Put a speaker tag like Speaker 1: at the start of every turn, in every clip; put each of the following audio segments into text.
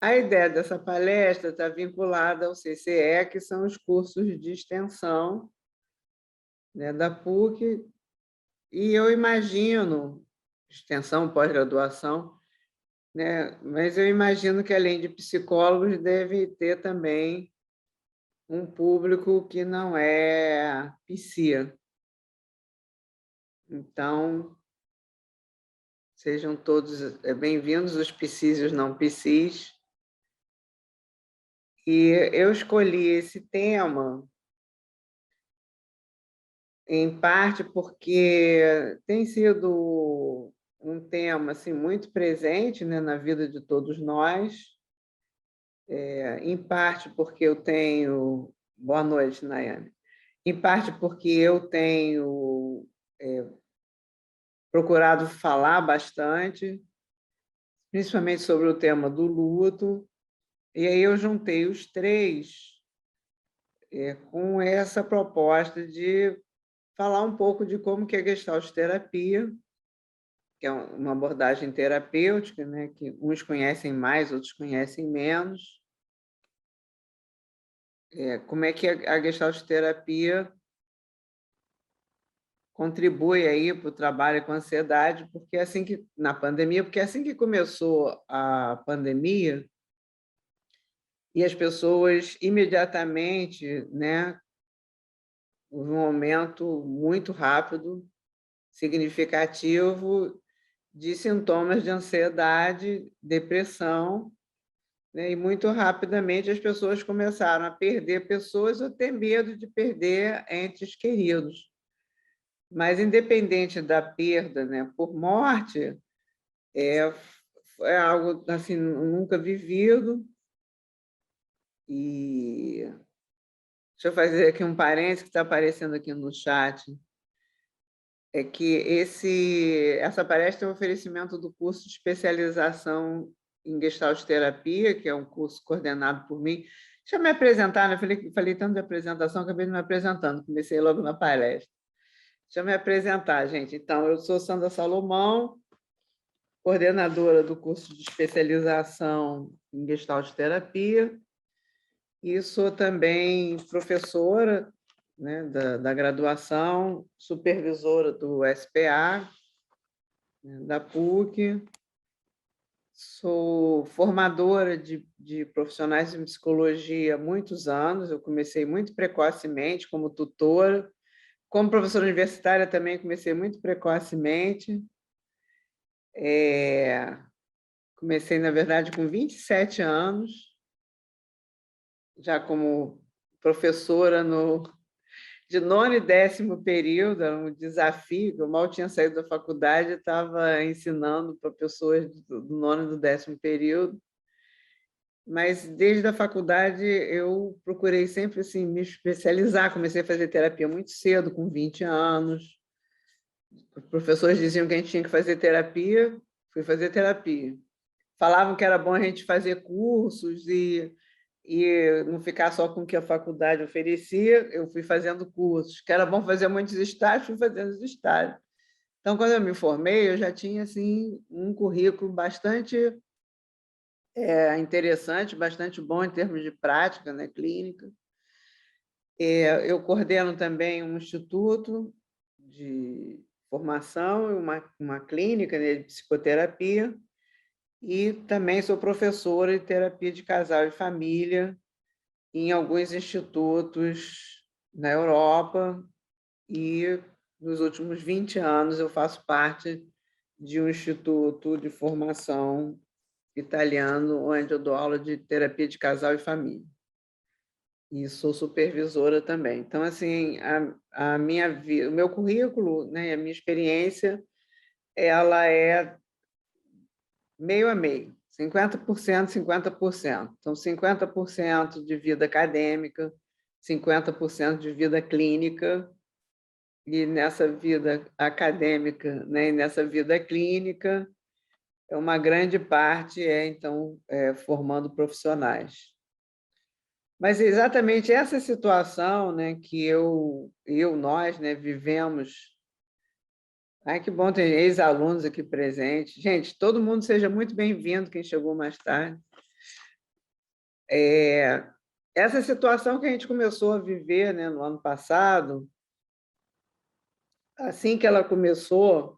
Speaker 1: A ideia dessa palestra está vinculada ao CCE, que são os cursos de extensão, né, da PUC, e eu imagino, extensão, pós-graduação, né, mas eu imagino que, além de psicólogos, deve ter também um público que não é psia. Então, sejam todos bem-vindos, os psis e os não psis. E eu escolhi esse tema, em parte porque tem sido um tema assim, muito presente, né, na vida de todos nós, em parte porque eu tenho... Boa noite, Nayane. Em parte porque eu tenho procurado falar bastante, principalmente sobre o tema do luto, e aí eu juntei os três com essa proposta de falar um pouco de como que é a Gestalt terapia, que é uma abordagem terapêutica, né, que uns conhecem mais, outros conhecem menos. Como é que a Gestalt terapia contribui aí para o trabalho com a ansiedade, porque assim que na pandemia, porque assim que começou a pandemia e as pessoas imediatamente, né, houve um aumento muito rápido, significativo de sintomas de ansiedade, depressão, né? E muito rapidamente as pessoas começaram a perder pessoas ou ter medo de perder entes queridos. Mas, independente da perda, né, por morte, é algo assim, nunca vivido. E deixa eu fazer aqui um parênteses que está aparecendo aqui no chat. É que essa palestra é um oferecimento do curso de especialização em Gestalt terapia, que é um curso coordenado por mim. Deixa eu me apresentar, né? Falei tanto de apresentação, acabei não me apresentando, comecei logo na palestra. Deixa eu me apresentar, gente. Então, eu sou Sandra Salomão, coordenadora do curso de especialização em Gestalt terapia, e sou também professora, né, da graduação, supervisora do SPA, né, da PUC, sou formadora de profissionais de psicologia há muitos anos, eu comecei muito precocemente como tutora, como professora universitária também comecei muito precocemente, comecei, na verdade, com 27 anos, já como professora de nono e 10º período, era um desafio, eu mal tinha saído da faculdade, estava ensinando para pessoas do nono e do 10º período, mas desde a faculdade eu procurei sempre assim, me especializar, comecei a fazer terapia muito cedo, com 20 anos, os professores diziam que a gente tinha que fazer terapia, fui fazer terapia. Falavam que era bom a gente fazer cursos e não ficar só com o que a faculdade oferecia, eu fui fazendo cursos, que era bom fazer muitos estágios, fui fazendo os estágios. Então, quando eu me formei, eu já tinha assim, um currículo bastante interessante, bastante bom em termos de prática, né, clínica. Eu coordeno também um instituto de formação e uma clínica, né, de psicoterapia, e também sou professora de terapia de casal e família em alguns institutos na Europa, e nos últimos 20 anos eu faço parte de um instituto de formação italiano, onde eu dou aula de terapia de casal e família. E sou supervisora também. Então, assim, a minha vida, o meu currículo, né, a minha experiência, ela é meio a meio, 50%, 50%. Então, 50% de vida acadêmica, 50% de vida clínica, e nessa vida acadêmica, né, e nessa vida clínica, uma grande parte então, formando profissionais. Mas é exatamente essa situação, né, que nós, né, vivemos. Ai, que bom ter ex-alunos aqui presentes. Gente, todo mundo seja muito bem-vindo, quem chegou mais tarde. Essa situação que a gente começou a viver, né, no ano passado, assim que ela começou,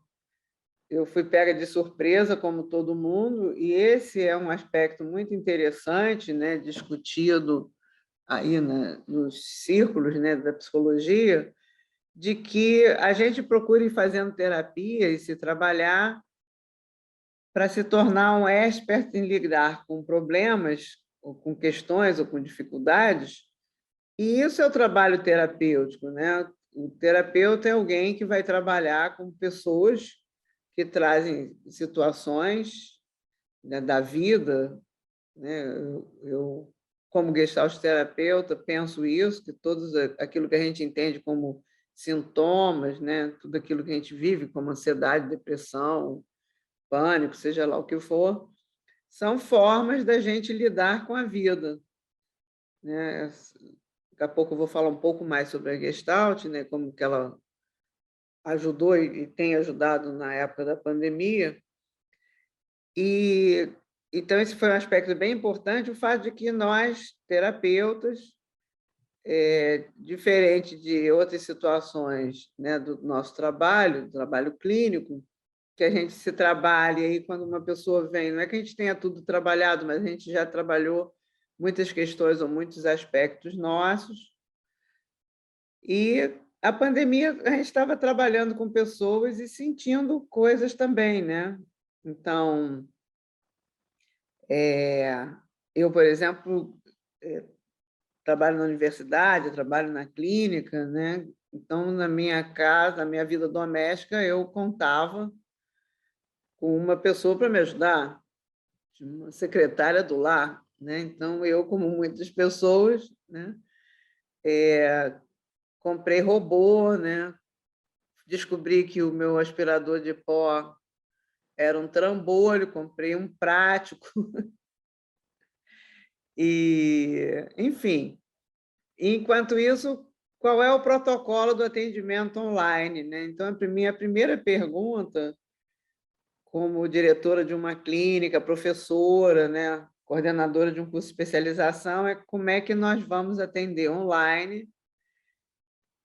Speaker 1: eu fui pega de surpresa, como todo mundo, e esse é um aspecto muito interessante, né, discutido aí, né, nos círculos, né, da psicologia, de que a gente procure ir fazendo terapia e se trabalhar para se tornar um expert em lidar com problemas, ou com questões, ou com dificuldades. E isso é o trabalho terapêutico, né? O terapeuta é alguém que vai trabalhar com pessoas que trazem situações, né, da vida, né? Como Gestalt terapeuta, penso isso, que tudo aquilo que a gente entende como sintomas, né? Tudo aquilo que a gente vive como ansiedade, depressão, pânico, seja lá o que for, são formas da gente lidar com a vida, né? Daqui a pouco eu vou falar um pouco mais sobre a Gestalt, né? Como que ela ajudou e tem ajudado na época da pandemia. E então esse foi um aspecto bem importante, o fato de que nós, terapeutas, diferente de outras situações, né, do nosso trabalho, do trabalho clínico, que a gente se trabalha, e aí quando uma pessoa vem, não é que a gente tenha tudo trabalhado, mas a gente já trabalhou muitas questões ou muitos aspectos nossos. E a pandemia, a gente estava trabalhando com pessoas e sentindo coisas também, né? Então, eu, por exemplo, trabalho na universidade, trabalho na clínica, né? Então, na minha casa, na minha vida doméstica, eu contava com uma pessoa para me ajudar, uma secretária do lar, né? Então, eu, como muitas pessoas, né, comprei robô, né? Descobri que o meu aspirador de pó era um trambolho, comprei um prático. E, enfim, enquanto isso, qual é o protocolo do atendimento online, né? Então, a minha primeira pergunta, como diretora de uma clínica, professora, né, coordenadora de um curso de especialização, é como é que nós vamos atender online,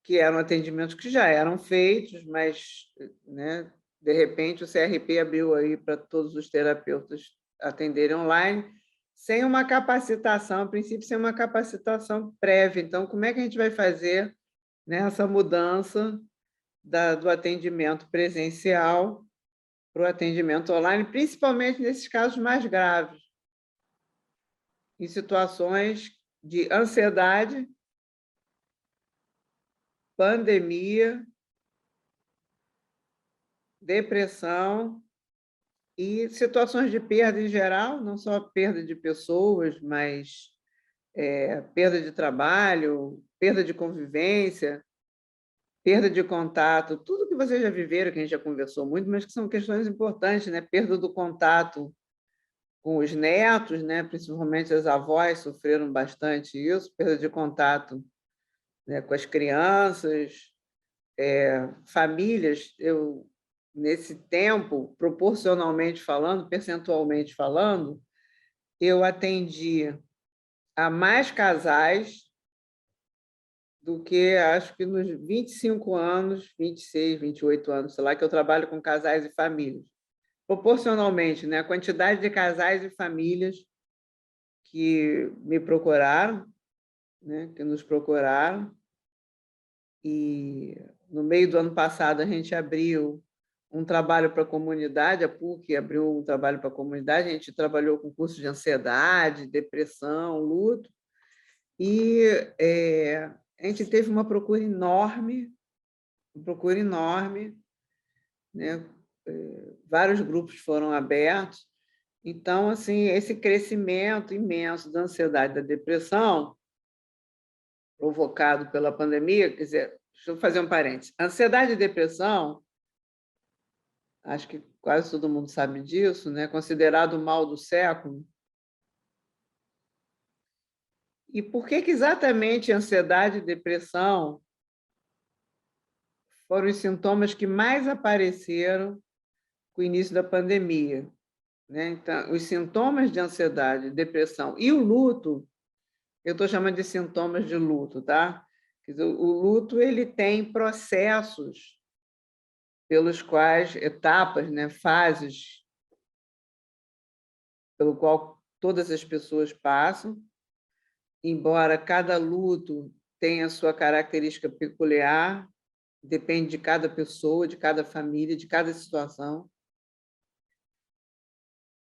Speaker 1: que eram atendimentos que já eram feitos, mas, né, de repente, o CRP abriu aí para todos os terapeutas atenderem online, sem uma capacitação, a princípio, sem uma capacitação prévia. Então, como é que a gente vai fazer, né, essa mudança do atendimento presencial para o atendimento online, principalmente nesses casos mais graves, em situações de ansiedade, pandemia, depressão e situações de perda em geral, não só perda de pessoas, mas perda de trabalho, perda de convivência, perda de contato, tudo que vocês já viveram, que a gente já conversou muito, mas que são questões importantes, né? Perda do contato com os netos, né? Principalmente as avós sofreram bastante isso, perda de contato, né, com as crianças, famílias. Eu, nesse tempo, proporcionalmente falando, percentualmente falando, eu atendi a mais casais do que, acho que nos 25 anos, 26, 28 anos, sei lá, que eu trabalho com casais e famílias. Proporcionalmente, né, a quantidade de casais e famílias que me procuraram, né, que nos procuraram. E no meio do ano passado a gente abriu um trabalho para a comunidade, a PUC abriu um trabalho para a comunidade, a gente trabalhou com curso de ansiedade, depressão, luto, e a gente teve uma procura enorme, né? Vários grupos foram abertos. Então, assim, esse crescimento imenso da ansiedade e da depressão provocado pela pandemia, quer dizer, deixa eu fazer um parênteses. Ansiedade e depressão, acho que quase todo mundo sabe disso, né? Considerado o mal do século. E por que exatamente ansiedade e depressão foram os sintomas que mais apareceram com o início da pandemia, né? Então, os sintomas de ansiedade, depressão e o luto eu estou chamando de sintomas de luto, tá? Quer dizer, o luto ele tem processos pelos quais, etapas, né, fases, pelo qual todas as pessoas passam, embora cada luto tenha sua característica peculiar, depende de cada pessoa, de cada família, de cada situação.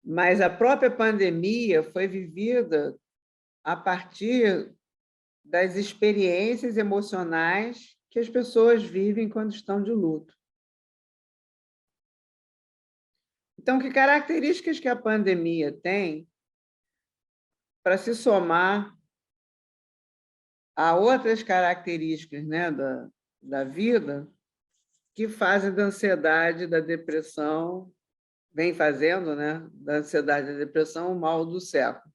Speaker 1: Mas a própria pandemia foi vivida a partir das experiências emocionais que as pessoas vivem quando estão de luto. Então, que características que a pandemia tem para se somar a outras características, né, da vida que fazem da ansiedade, da depressão, vem fazendo, né, da ansiedade e da depressão o mal do século.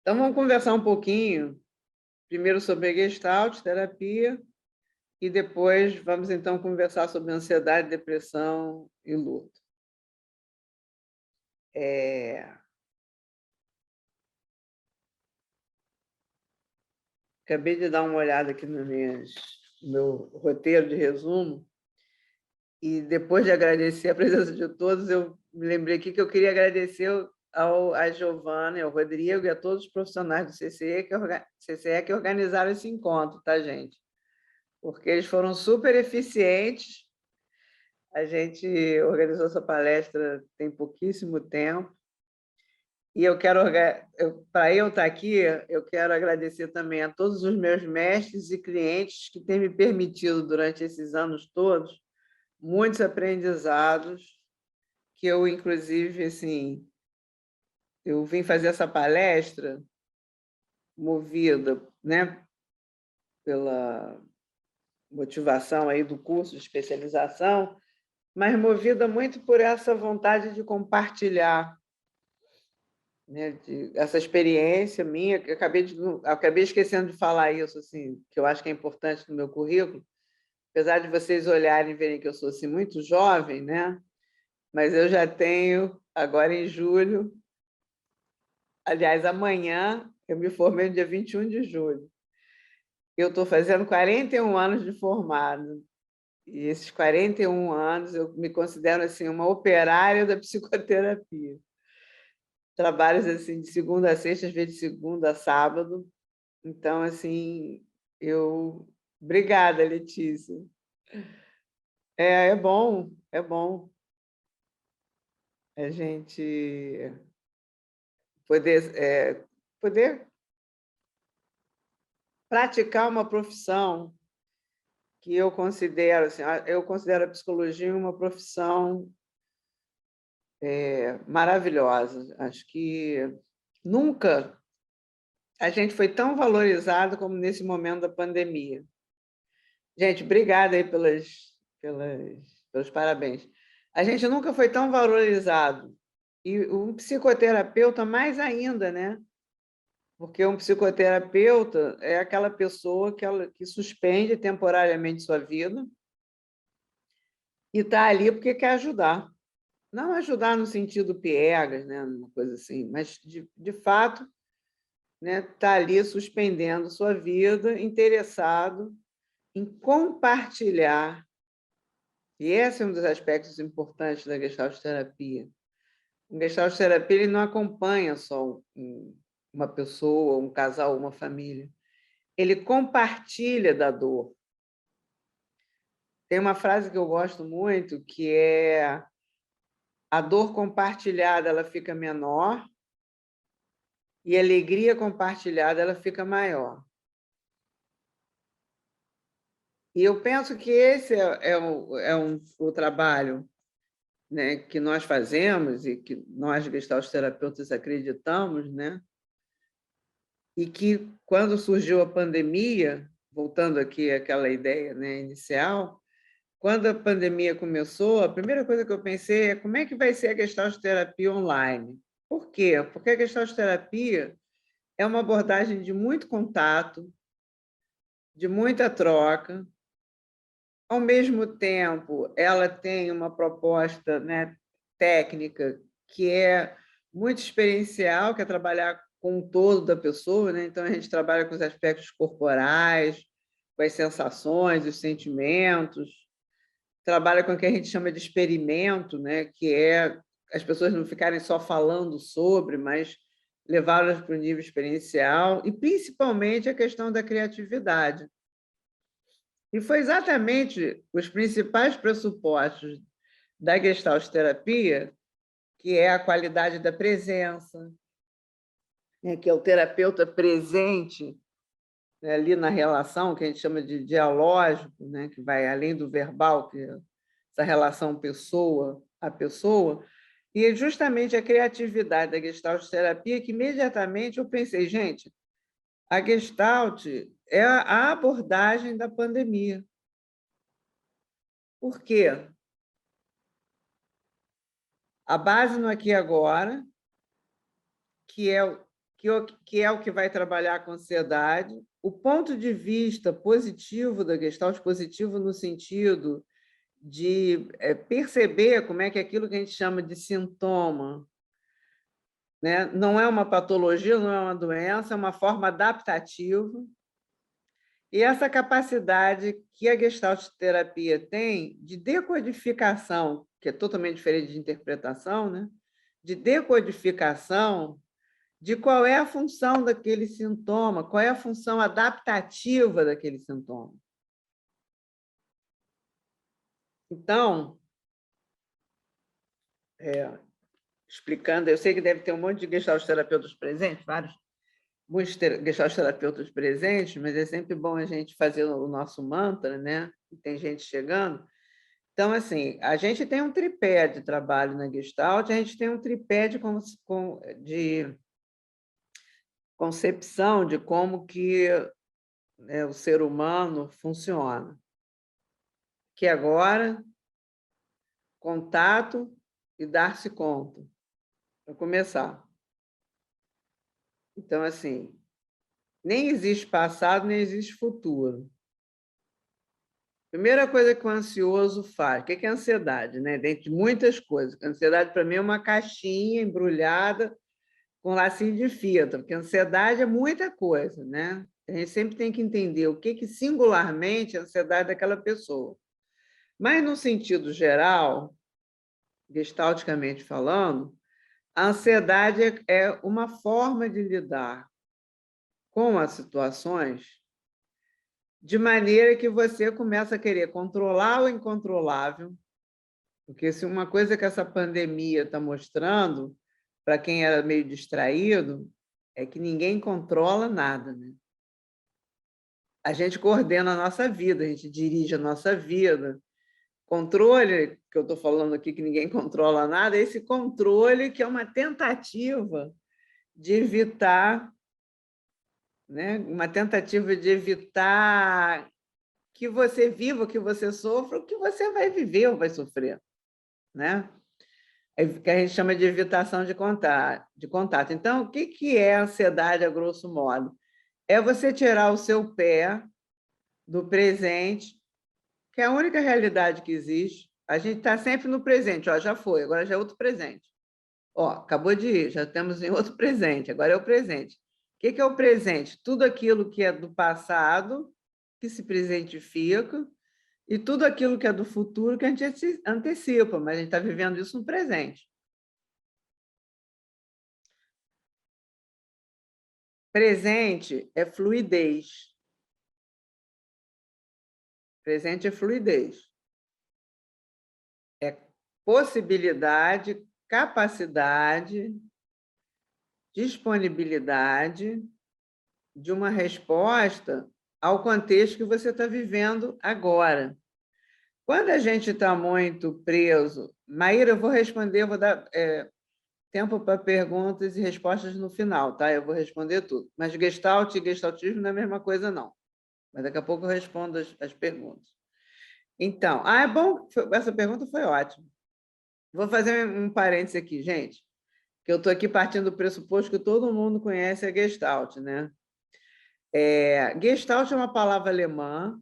Speaker 1: Então, vamos conversar um pouquinho, primeiro sobre a Gestalt, terapia, e depois vamos, então, conversar sobre ansiedade, depressão e luto. Acabei de dar uma olhada aqui no meu roteiro de resumo, e depois de agradecer a presença de todos, eu me lembrei aqui que eu queria agradecer a Giovana, ao Rodrigo e a todos os profissionais do CCE que organizaram esse encontro, tá, gente? Porque eles foram super eficientes. A gente organizou essa palestra tem pouquíssimo tempo. E para eu estar aqui, eu quero agradecer também a todos os meus mestres e clientes que têm me permitido, durante esses anos todos, muitos aprendizados, que eu, inclusive, assim, eu vim fazer essa palestra movida, né, pela motivação aí do curso de especialização, mas movida muito por essa vontade de compartilhar, né, essa experiência minha, que eu acabei esquecendo de falar isso, assim, que eu acho que é importante no meu currículo, apesar de vocês olharem e verem que eu sou assim, muito jovem, né? Mas eu já tenho, agora em julho, aliás, amanhã, eu me formei no dia 21 de julho. Eu estou fazendo 41 anos de formado. E esses 41 anos eu me considero assim, uma operária da psicoterapia. Trabalhos assim, de segunda a sexta, às vezes de segunda a sábado. Então, assim, eu... Obrigada, Letícia. É bom, é bom a gente poder praticar uma profissão que eu considero, assim, eu considero a psicologia uma profissão maravilhosa. Acho que nunca a gente foi tão valorizado como nesse momento da pandemia. Gente, obrigada aí pelos parabéns. A gente nunca foi tão valorizado. E um psicoterapeuta mais ainda, né? Porque um psicoterapeuta é aquela pessoa que suspende temporariamente sua vida e está ali porque quer ajudar. Não ajudar no sentido piegas, né? Uma coisa assim, mas, de fato, né, está ali suspendendo sua vida, interessado em compartilhar. E esse é um dos aspectos importantes da Gestalt terapia. A Gestalt terapia ele não acompanha só uma pessoa, um casal, uma família. Ele compartilha da dor. Tem uma frase que eu gosto muito, que é: a dor compartilhada ela fica menor e a alegria compartilhada ela fica maior. E eu penso que esse o trabalho, né, que nós fazemos e que nós, gestalterapeutas, acreditamos, né? E que, quando surgiu a pandemia, voltando aqui àquela ideia, né, inicial, quando a pandemia começou, a primeira coisa que eu pensei é como é que vai ser a gestalterapia online. Por quê? Porque a gestalterapia é uma abordagem de muito contato, de muita troca. Ao mesmo tempo, ela tem uma proposta, né, técnica que é muito experiencial, que é trabalhar com o todo da pessoa, né? Então, a gente trabalha com os aspectos corporais, com as sensações, os sentimentos, trabalha com o que a gente chama de experimento, né? Que é as pessoas não ficarem só falando sobre, mas levá-las para o nível experiencial, e principalmente a questão da criatividade. E foi exatamente os principais pressupostos da Gestalt terapia, que é a qualidade da presença, né, que é o terapeuta presente, né, ali na relação, que a gente chama de dialógico, né, que vai além do verbal, que é essa relação pessoa a pessoa, e é justamente a criatividade da Gestalt terapia que imediatamente eu pensei, gente, a Gestalt é a abordagem da pandemia. Por quê? A base no aqui e agora, que é o que vai trabalhar com ansiedade, o ponto de vista positivo da Gestalt, positivo no sentido de perceber como é que aquilo que a gente chama de sintoma, né, não é uma patologia, não é uma doença, é uma forma adaptativa. E essa capacidade que a Gestalt terapia tem de decodificação, que é totalmente diferente de interpretação, né? De decodificação de qual é a função daquele sintoma, qual é a função adaptativa daquele sintoma. Então, explicando, eu sei que deve ter um monte de gestalt-terapeutas presentes, muitos gestalt-terapeutas presentes, mas é sempre bom a gente fazer o nosso mantra, né? Tem gente chegando. Então, assim, a gente tem um tripé de trabalho na Gestalt, a gente tem um tripé de concepção de como que o ser humano funciona. Que agora, contato e dar-se conta, para começar. Então, assim, nem existe passado, nem existe futuro. Primeira coisa que o ansioso faz, o que é a ansiedade? Né? Dentre muitas coisas. A ansiedade, para mim, é uma caixinha embrulhada com lacinho de fita, porque a ansiedade é muita coisa, né? A gente sempre tem que entender o que singularmente é a ansiedade daquela pessoa. Mas, no sentido geral, gestalticamente falando, a ansiedade é uma forma de lidar com as situações de maneira que você começa a querer controlar o incontrolável, porque se uma coisa que essa pandemia está mostrando, para quem era meio distraído, é que ninguém controla nada, né? A gente coordena a nossa vida, a gente dirige a nossa vida. Controle, que eu estou falando aqui que ninguém controla nada, é esse controle que é uma tentativa de evitar, né? Uma tentativa de evitar que você viva, que você sofra, o que você vai viver ou vai sofrer, né? É que a gente chama de evitação de contato. Então, o que é a ansiedade, a grosso modo? É você tirar o seu pé do presente, que é a única realidade que existe. A gente está sempre no presente, ó, já foi, agora já é outro presente. Ó, acabou de ir, já temos em outro presente, agora é o presente. O que é o presente? Tudo aquilo que é do passado, que se presentifica, e tudo aquilo que é do futuro que a gente antecipa, mas a gente está vivendo isso no presente. Presente é fluidez. Presente é fluidez. É possibilidade, capacidade, disponibilidade de uma resposta ao contexto que você está vivendo agora. Quando a gente está muito preso... Maíra, eu vou responder, vou dar tempo para perguntas e respostas no final, tá? Eu vou responder tudo. Mas Gestalt e Gestaltismo não é a mesma coisa, não. Mas daqui a pouco eu respondo as perguntas. Então, é bom, essa pergunta foi ótima. Vou fazer um parênteses aqui, gente, que eu estou aqui partindo do pressuposto que todo mundo conhece a Gestalt, né? Gestalt é uma palavra alemã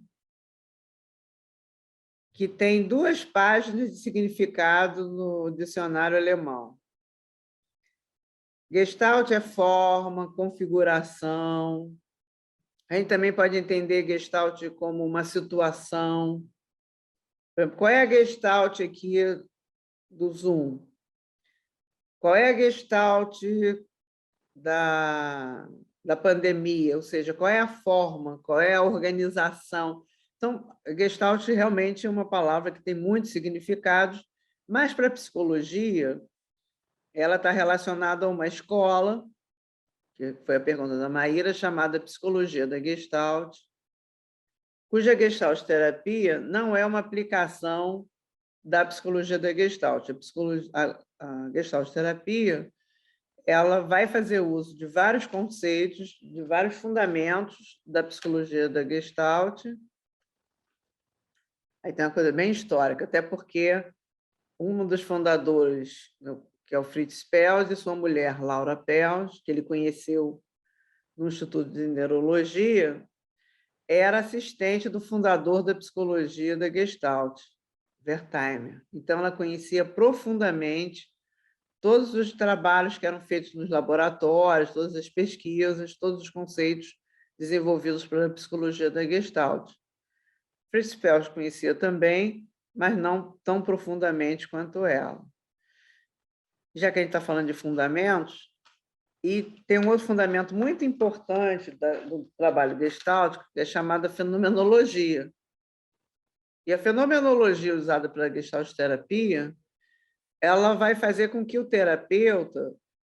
Speaker 1: que tem 2 páginas de significado no dicionário alemão. Gestalt é forma, configuração. A gente também pode entender Gestalt como uma situação. Por exemplo, qual é a Gestalt aqui do Zoom? Qual é a Gestalt da pandemia? Ou seja, qual é a forma, qual é a organização? Então, Gestalt realmente é uma palavra que tem muitos significados, mas para a psicologia, ela está relacionada a uma escola, que foi a pergunta da Maíra, chamada Psicologia da Gestalt, cuja Gestalt terapia não é uma aplicação da psicologia da Gestalt. A Gestalt terapia ela vai fazer uso de vários conceitos, de vários fundamentos da psicologia da Gestalt. Aí tem uma coisa bem histórica, até porque um dos fundadores, que é o Fritz Perls, e sua mulher, Laura Perls, que ele conheceu no Instituto de Neurologia, era assistente do fundador da psicologia da Gestalt, Wertheimer. Então, ela conhecia profundamente todos os trabalhos que eram feitos nos laboratórios, todas as pesquisas, todos os conceitos desenvolvidos pela psicologia da Gestalt. Fritz Perls conhecia também, mas não tão profundamente quanto ela. Já que a gente está falando de fundamentos, e tem um outro fundamento muito importante do trabalho gestáltico, que é chamada fenomenologia. E a fenomenologia usada pela Gestalt terapia, ela vai fazer com que o terapeuta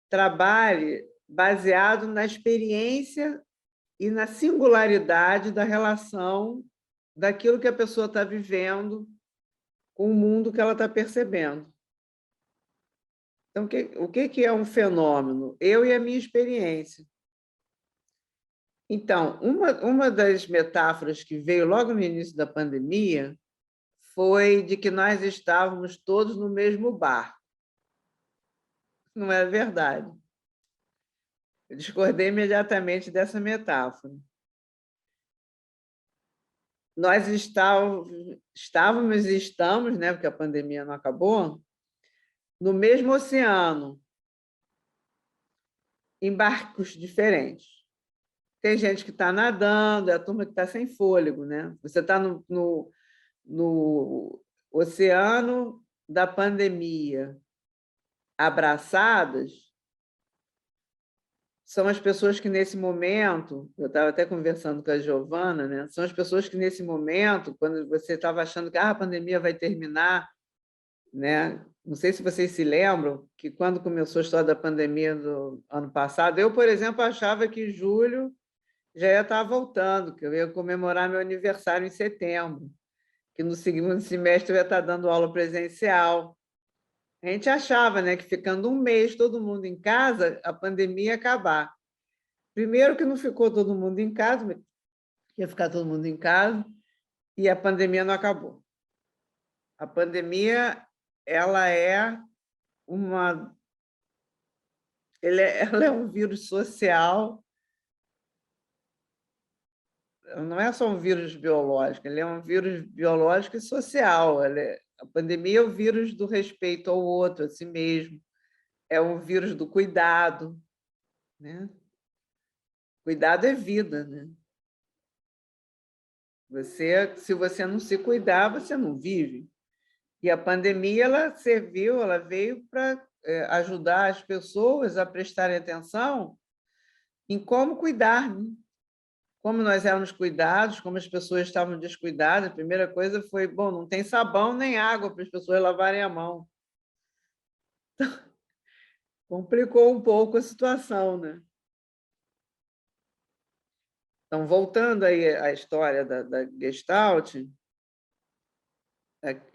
Speaker 1: trabalhe baseado na experiência e na singularidade da relação daquilo que a pessoa está vivendo com o mundo que ela está percebendo. Então, o que é um fenômeno? Eu e a minha experiência. Então, uma das metáforas que veio logo no início da pandemia foi de que nós estávamos todos no mesmo barco. Não é verdade. Eu discordei imediatamente dessa metáfora. Nós estávamos e estamos, né, porque a pandemia não acabou, no mesmo oceano, em barcos diferentes. Tem gente que está nadando, é a turma que está sem fôlego, né? Você está no oceano da pandemia, abraçadas, são as pessoas que, nesse momento, eu estava até conversando com a Giovana, né? São as pessoas que, nesse momento, quando você estava achando que a pandemia vai terminar, né? Não sei se vocês se lembram que, quando começou a história da pandemia do ano passado, eu, por exemplo, achava que julho já ia estar voltando, que eu ia comemorar meu aniversário em setembro, que no segundo semestre eu ia estar dando aula presencial. A gente achava, né, que ficando um mês todo mundo em casa, a pandemia ia acabar. Primeiro que não ficou todo mundo em casa, ia ficar todo mundo em casa, e a pandemia não acabou. A pandemia, ela é ela é um vírus social, não é só um vírus biológico, ele é um vírus biológico e social. A pandemia é o vírus do respeito ao outro, a si mesmo, é um vírus do cuidado, né? Cuidado é vida, né? Se você não se cuidar, você não vive. E a pandemia ela veio para ajudar as pessoas a prestarem atenção em como cuidar, né? Como nós éramos cuidados, como as pessoas estavam descuidadas. A primeira coisa foi, bom, não tem sabão nem água para as pessoas lavarem a mão. Complicou um pouco a situação, né? Então, voltando aí à história da Gestalt,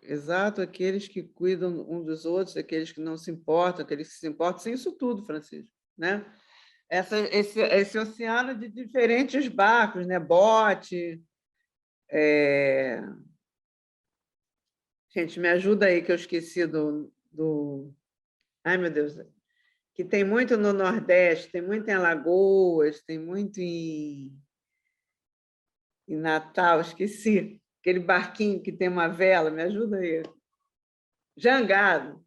Speaker 1: exato, aqueles que cuidam um dos outros, aqueles que não se importam, aqueles que se importam, sem isso tudo, Francisco, né? Esse oceano de diferentes barcos, né? Bote. Gente, me ajuda aí, que eu esqueci do... Ai, meu Deus, que tem muito no Nordeste, tem muito em Alagoas, tem muito em Natal, esqueci. Aquele barquinho que tem uma vela, me ajuda aí. Jangado.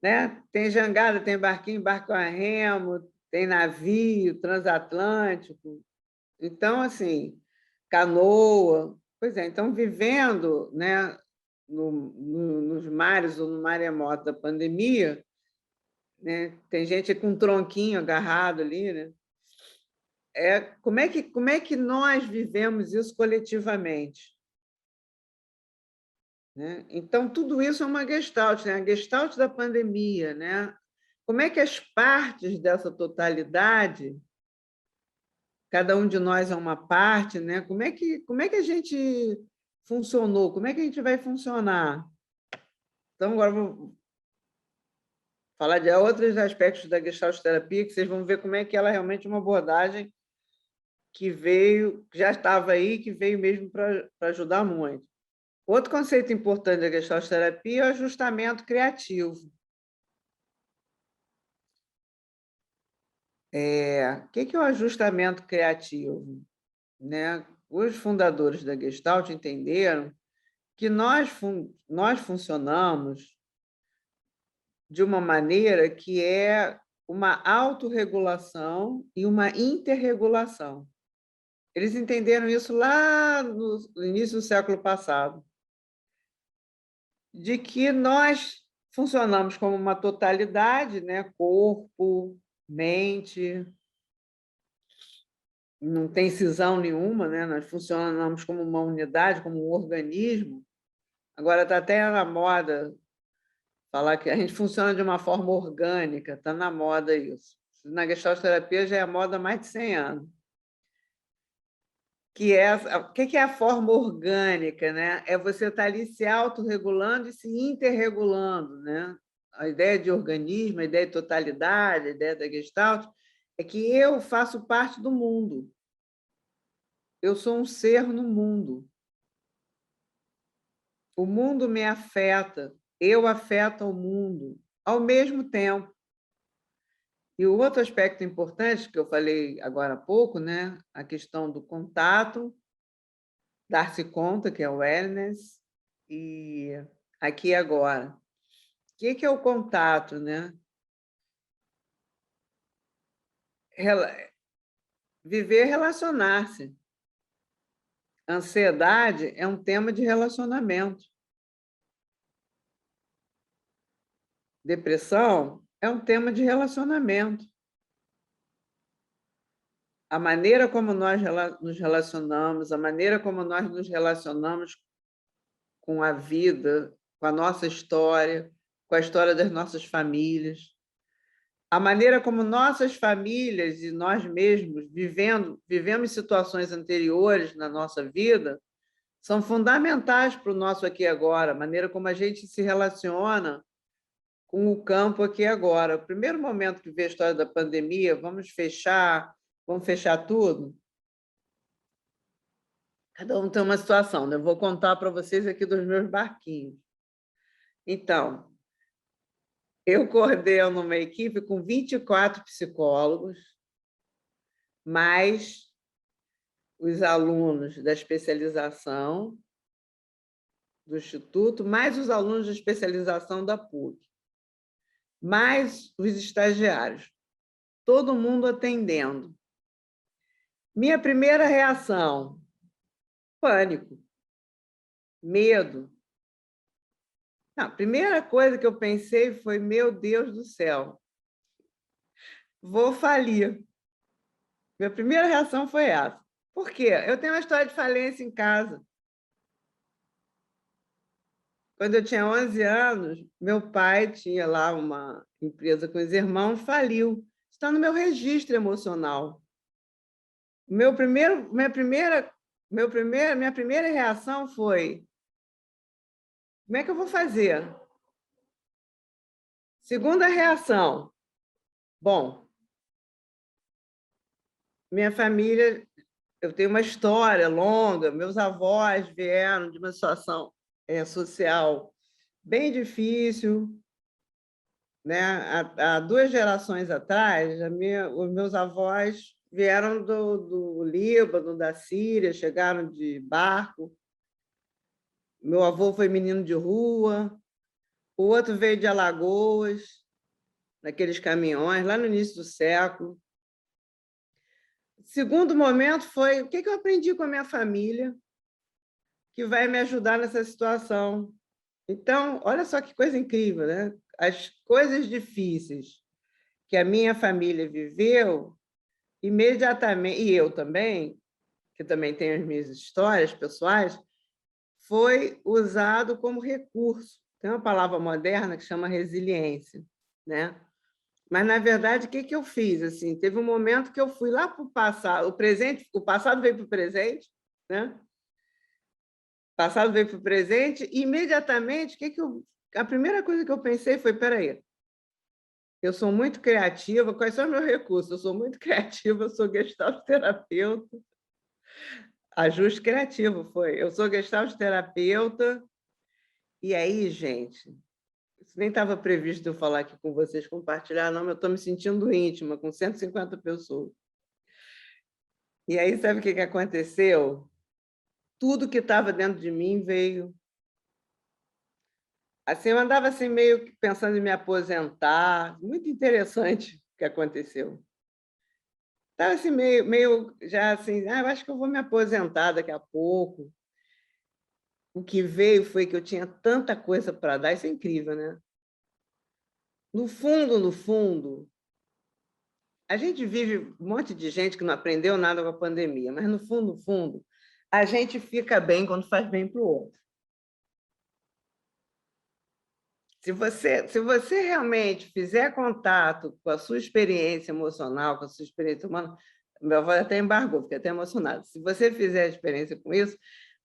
Speaker 1: né? Tem jangada, tem barquinho, barco a remo, tem navio, transatlântico. Então, assim, canoa. Pois é, então, vivendo, né, nos mares ou no maremoto da pandemia, né, tem gente com um tronquinho agarrado ali, né? Como é que nós vivemos isso coletivamente? Né? Então, tudo isso é uma gestalt, né? A gestalt da pandemia. Né? Como é que as partes dessa totalidade, cada um de nós é uma parte, né? Como é que a gente funcionou? Como é que a gente vai funcionar? Então, agora vou falar de outros aspectos da gestalt terapia, que vocês vão ver como é que ela é realmente uma abordagem que veio, que já estava aí, que veio mesmo para ajudar muito. Outro conceito importante da gestalt terapia é o ajustamento criativo. O que é o ajustamento criativo? Né? Os fundadores da Gestalt entenderam que nós funcionamos de uma maneira que é uma autorregulação e uma interregulação. Eles entenderam isso lá no início do século passado, de que nós funcionamos como uma totalidade, né? Corpo, mente, não tem cisão nenhuma, né? Nós funcionamos como uma unidade, como um organismo. Agora está até na moda falar que a gente funciona de uma forma orgânica, está na moda isso. Na Gestalt terapia já é moda há mais de 100 anos. O que é a forma orgânica? Né? É você estar ali se autorregulando e se interregulando. Né? A ideia de organismo, a ideia de totalidade, a ideia da Gestalt, é que eu faço parte do mundo. Eu sou um ser no mundo. O mundo me afeta, eu afeto o mundo ao mesmo tempo. E o outro aspecto importante que eu falei agora há pouco, né, a questão do contato, dar-se conta, que é o wellness, e aqui e agora. O que é o contato, né? Viver, relacionar-se. Ansiedade é um tema de relacionamento. Depressão é um tema de relacionamento. A maneira como nós nos relacionamos, a maneira como nós nos relacionamos com a vida, com a nossa história, com a história das nossas famílias, a maneira como nossas famílias e nós mesmos vivemos situações anteriores na nossa vida, são fundamentais para o nosso aqui e agora, a maneira como a gente se relaciona com o campo aqui e agora. O primeiro momento que vê a história da pandemia, vamos fechar tudo? Cada um tem uma situação, né? Eu vou contar para vocês aqui dos meus barquinhos. Então, eu coordeno uma equipe com 24 psicólogos, mais os alunos da especialização do Instituto, mais os alunos da especialização da PUC, mais os estagiários, todo mundo atendendo. Minha primeira reação, pânico, medo. Não, a primeira coisa que eu pensei foi, meu Deus do céu, vou falir. Minha primeira reação foi essa. Por quê? Eu tenho uma história de falência em casa. Quando eu tinha 11 anos, meu pai tinha lá uma empresa com os irmãos, faliu. Está no meu registro emocional. Minha primeira reação foi: como é que eu vou fazer? Segunda reação: bom, minha família, eu tenho uma história longa, meus avós vieram de uma situação social bem difícil, né? Há 2 gerações atrás, os meus avós vieram do Líbano, da Síria, chegaram de barco. Meu avô foi menino de rua, o outro veio de Alagoas, naqueles caminhões, lá no início do século. O segundo momento foi o que eu aprendi com a minha família que vai me ajudar nessa situação. Então, olha só que coisa incrível, né? As coisas difíceis que a minha família viveu, imediatamente, e eu também, que também tenho as minhas histórias pessoais, foi usado como recurso. Tem uma palavra moderna que chama resiliência, né? Mas, na verdade, o que eu fiz? Assim, teve um momento que eu fui lá para o passado, o passado veio para o presente, né? O passado veio para o presente, e imediatamente, a primeira coisa que eu pensei foi: espera aí, eu sou muito criativa, quais são os meus recursos? Eu sou muito criativa, eu sou gestalt terapeuta, ajuste criativo foi. Eu sou gestalt terapeuta, e aí, gente, isso nem estava previsto eu falar aqui com vocês, compartilhar, não, mas eu estou me sentindo íntima, com 150 pessoas. E aí, sabe o que aconteceu? Tudo que estava dentro de mim veio. Assim, eu andava assim, meio que pensando em me aposentar. Muito interessante o que aconteceu. Estava assim, meio já assim, eu acho que eu vou me aposentar daqui a pouco. O que veio foi que eu tinha tanta coisa para dar, isso é incrível, né? No fundo, a gente vive um monte de gente que não aprendeu nada com a pandemia, mas no fundo, a gente fica bem quando faz bem para o outro. Se você realmente fizer contato com a sua experiência emocional, com a sua experiência humana, meu avô até embargou, fiquei até emocionado. Se você fizer a experiência com isso,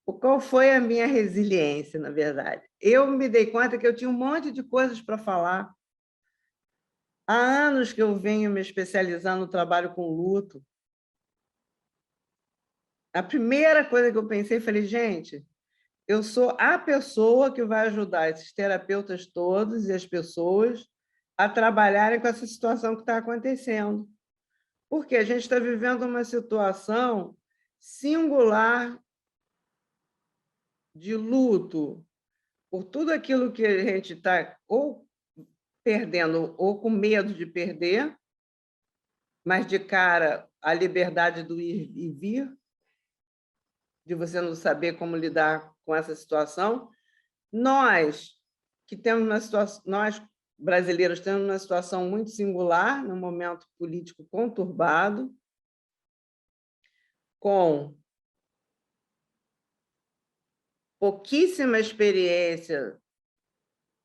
Speaker 1: qual foi a minha resiliência, na verdade? Eu me dei conta que eu tinha um monte de coisas para falar. Há anos que eu venho me especializando no trabalho com luto. A primeira coisa que eu pensei, falei, gente, eu sou a pessoa que vai ajudar esses terapeutas todos e as pessoas a trabalharem com essa situação que está acontecendo. Porque a gente está vivendo uma situação singular de luto por tudo aquilo que a gente está ou perdendo ou com medo de perder, mas de cara a liberdade do ir e vir, de você não saber como lidar com essa situação. Nós que temos uma situação, nós brasileiros temos uma situação muito singular, num momento político conturbado, com pouquíssima experiência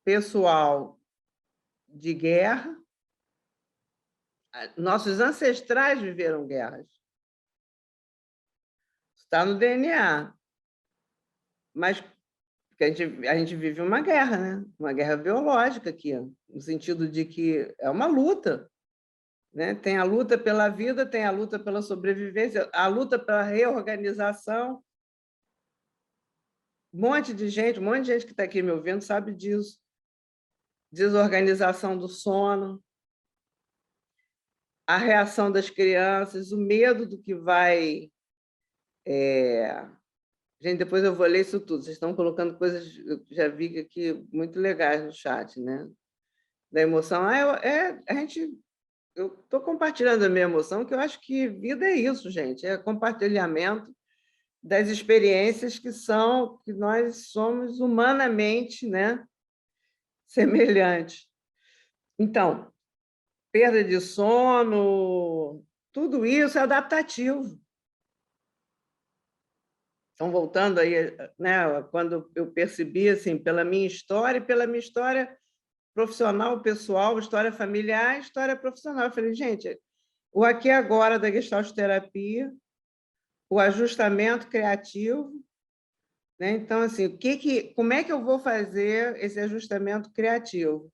Speaker 1: pessoal de guerra. Nossos ancestrais viveram guerras. Está no DNA. Mas a gente vive uma guerra, né? Uma guerra biológica aqui, no sentido de que é uma luta. Né? Tem a luta pela vida, tem a luta pela sobrevivência, a luta pela reorganização. Um monte de gente que está aqui me ouvindo sabe disso. Desorganização do sono, a reação das crianças, o medo do que vai... Gente, depois eu vou ler isso tudo. Vocês estão colocando coisas, eu já vi aqui, muito legais no chat, né? Da emoção. Eu estou compartilhando a minha emoção, que eu acho que vida é isso, gente. É compartilhamento das experiências que nós somos humanamente, né, semelhantes. Então, perda de sono, tudo isso é adaptativo. Então, voltando aí, né, quando eu percebi, assim, pela minha história e pela minha história profissional, pessoal, história familiar, história profissional, eu falei, gente, o aqui e agora da Gestalt terapia, o ajustamento criativo, né? Então, assim, como é que eu vou fazer esse ajustamento criativo?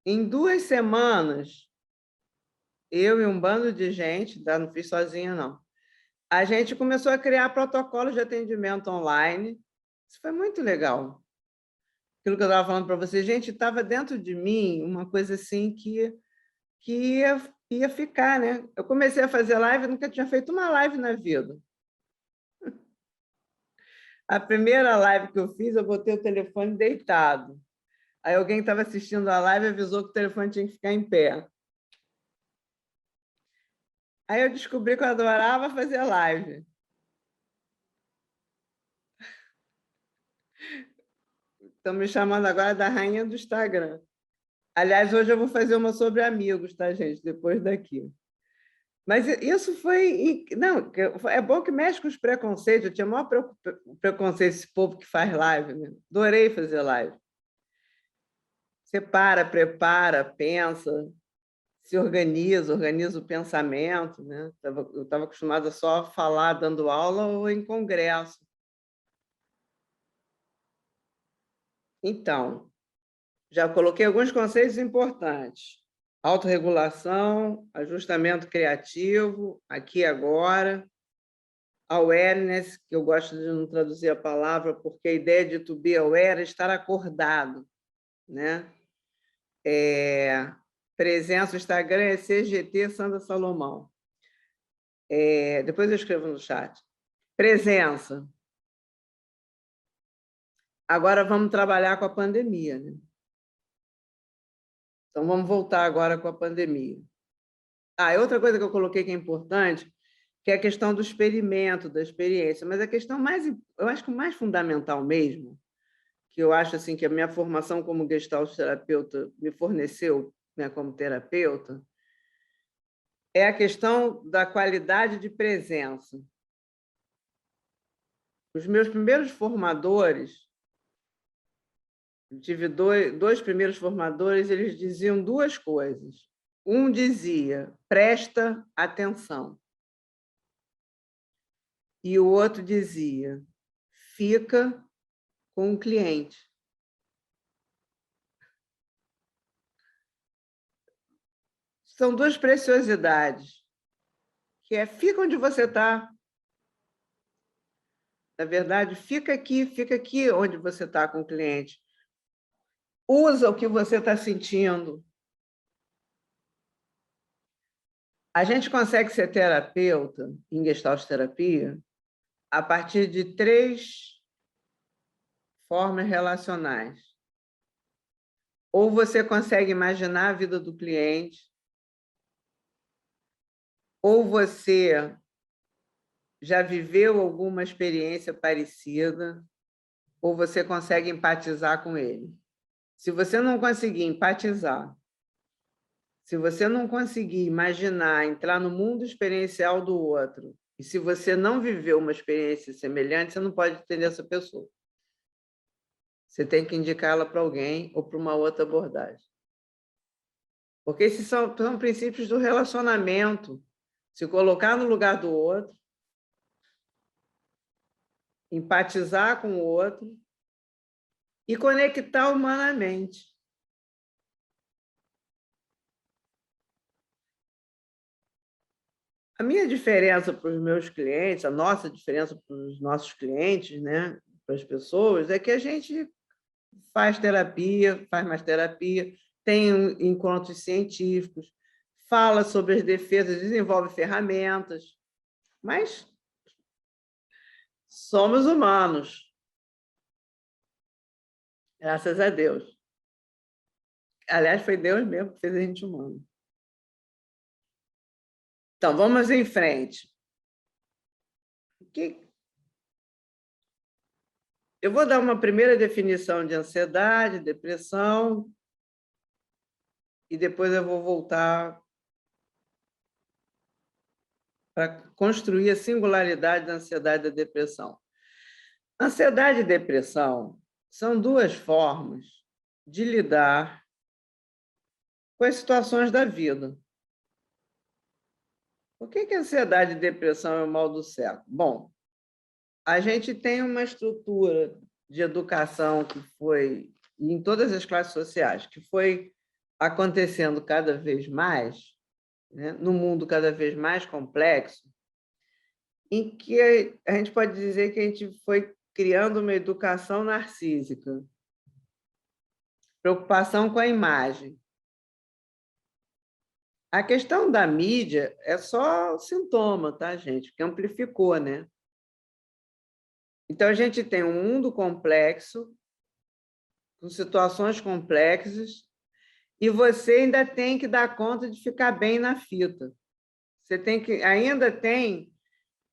Speaker 1: Em 2 semanas, eu e um bando de gente, não fiz sozinha, não, a gente começou a criar protocolos de atendimento online. Isso foi muito legal. Aquilo que eu estava falando para vocês, gente, estava dentro de mim uma coisa assim que ia ficar, né? Eu comecei a fazer live, nunca tinha feito uma live na vida. A primeira live que eu fiz, eu botei o telefone deitado. Aí alguém estava assistindo a live e avisou que o telefone tinha que ficar em pé. Aí eu descobri que eu adorava fazer live. Estão me chamando agora da rainha do Instagram. Aliás, hoje eu vou fazer uma sobre amigos, tá, gente? Depois daqui. Mas isso foi... Não, é bom que mexe com os preconceitos. Eu tinha maior preconceito esse povo que faz live, né? Adorei fazer live. Você para, prepara, pensa, se organiza o pensamento, né? Eu estava acostumada só a falar dando aula ou em congresso. Então, já coloquei alguns conceitos importantes. Autorregulação, ajustamento criativo, aqui e agora, awareness, que eu gosto de não traduzir a palavra, porque a ideia de to be aware é estar acordado, né? Presença, o Instagram é CGT Sandra Salomão. Depois eu escrevo no chat. Presença. Agora vamos trabalhar com a pandemia, né? Então, vamos voltar agora com a pandemia. E outra coisa que eu coloquei que é importante, que é a questão do experimento, da experiência, mas a questão mais, eu acho que o mais fundamental mesmo, que eu acho assim que a minha formação como gestalt terapeuta me forneceu, né, como terapeuta, é a questão da qualidade de presença. Os meus primeiros formadores, tive dois primeiros formadores, eles diziam duas coisas. Um dizia, presta atenção. E o outro dizia, fica com o cliente. São duas preciosidades, que é fica onde você está. Na verdade, fica aqui onde você está com o cliente. Usa o que você está sentindo. A gente consegue ser terapeuta em Gestalt terapia a partir de 3 formas relacionais. Ou você consegue imaginar a vida do cliente, ou você já viveu alguma experiência parecida, ou você consegue empatizar com ele. Se você não conseguir empatizar, se você não conseguir imaginar, entrar no mundo experiencial do outro, e se você não viveu uma experiência semelhante, você não pode entender essa pessoa. Você tem que indicá-la para alguém ou para uma outra abordagem. Porque esses são princípios do relacionamento. Se colocar no lugar do outro, empatizar com o outro e conectar humanamente. A minha diferença para os meus clientes, a nossa diferença para os nossos clientes, né, para as pessoas, é que a gente faz terapia, faz mais terapia, tem encontros científicos, fala sobre as defesas, desenvolve ferramentas, mas somos humanos, graças a Deus. Aliás, foi Deus mesmo que fez a gente humano. Então, vamos em frente. Eu vou dar uma primeira definição de ansiedade, depressão, e depois eu vou voltar para construir a singularidade da ansiedade e da depressão. Ansiedade e depressão são 2 formas de lidar com as situações da vida. Por que a ansiedade e depressão é o mal do século? Bom, a gente tem uma estrutura de educação que foi, em todas as classes sociais, que foi acontecendo cada vez mais, né, no mundo cada vez mais complexo, em que a gente pode dizer que a gente foi criando uma educação narcísica, preocupação com a imagem. A questão da mídia é só sintoma, tá, gente? Que amplificou, né? Então, a gente tem um mundo complexo, com situações complexas, e você ainda tem que dar conta de ficar bem na fita. Você ainda tem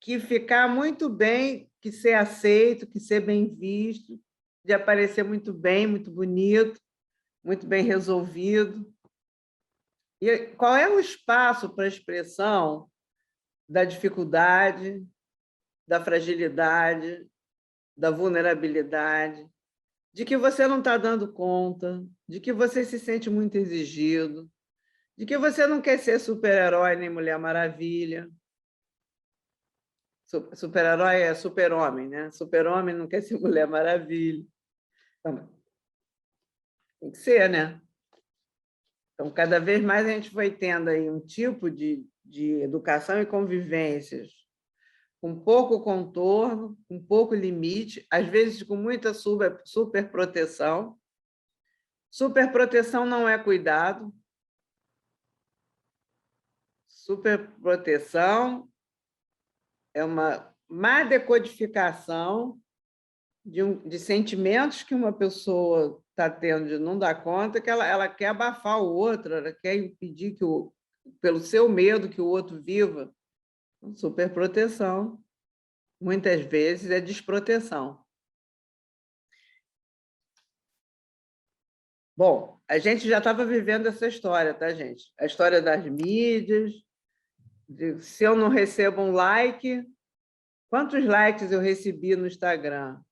Speaker 1: que ficar muito bem, que ser aceito, que ser bem visto, de aparecer muito bem, muito bonito, muito bem resolvido. E qual é o espaço para a expressão da dificuldade, da fragilidade, da vulnerabilidade, de que você não está dando conta, de que você se sente muito exigido, de que você não quer ser super-herói nem Mulher Maravilha. Super-herói é super-homem, né? Super-homem não quer ser Mulher Maravilha. Então, tem que ser, né? Então, cada vez mais a gente foi tendo aí um tipo de educação e convivências com pouco contorno, com pouco limite, às vezes com muita superproteção. Superproteção não é cuidado. Superproteção é uma má decodificação de sentimentos que uma pessoa está tendo de não dar conta, que ela quer abafar o outro, ela quer impedir que pelo seu medo que o outro viva. Superproteção, muitas vezes, é desproteção. Bom, a gente já estava vivendo essa história, tá, gente? A história das mídias, se eu não recebo um like, quantos likes eu recebi no Instagram?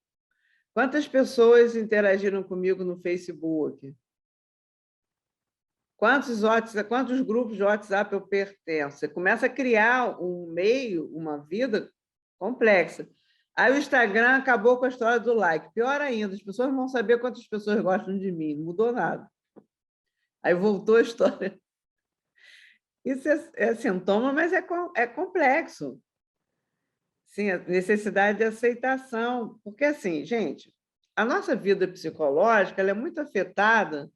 Speaker 1: Quantas pessoas interagiram comigo no Facebook? Quantos grupos de WhatsApp eu pertenço? Você começa a criar um meio, uma vida complexa. Aí o Instagram acabou com a história do like. Pior ainda, as pessoas vão saber quantas pessoas gostam de mim. Não mudou nada. Aí voltou a história. Isso é sintoma, mas é complexo. Sim, a necessidade de aceitação. Porque, assim, gente, a nossa vida psicológica ela é muito afetada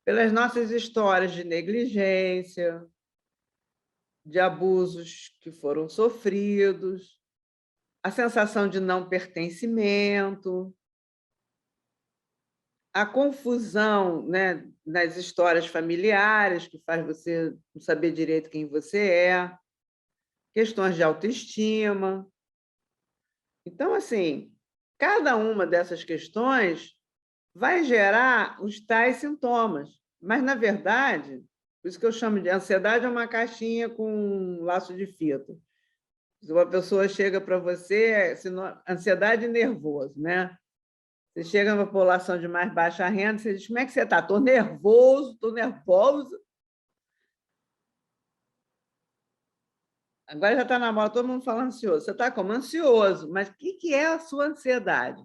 Speaker 1: pelas nossas histórias de negligência, de abusos que foram sofridos, a sensação de não pertencimento, a confusão, né, nas histórias familiares, que faz você não saber direito quem você é, questões de autoestima. Então, assim, cada uma dessas questões vai gerar os tais sintomas. Mas, na verdade, por isso que eu chamo de ansiedade é uma caixinha com um laço de fita. Se uma pessoa chega para você, ansiedade e nervoso, né? Você chega numa população de mais baixa renda, você diz, como é que você está? Estou nervoso, estou nervosa. Agora já está na moda, todo mundo falando ansioso. Você está como? Ansioso. Mas o que é a sua ansiedade?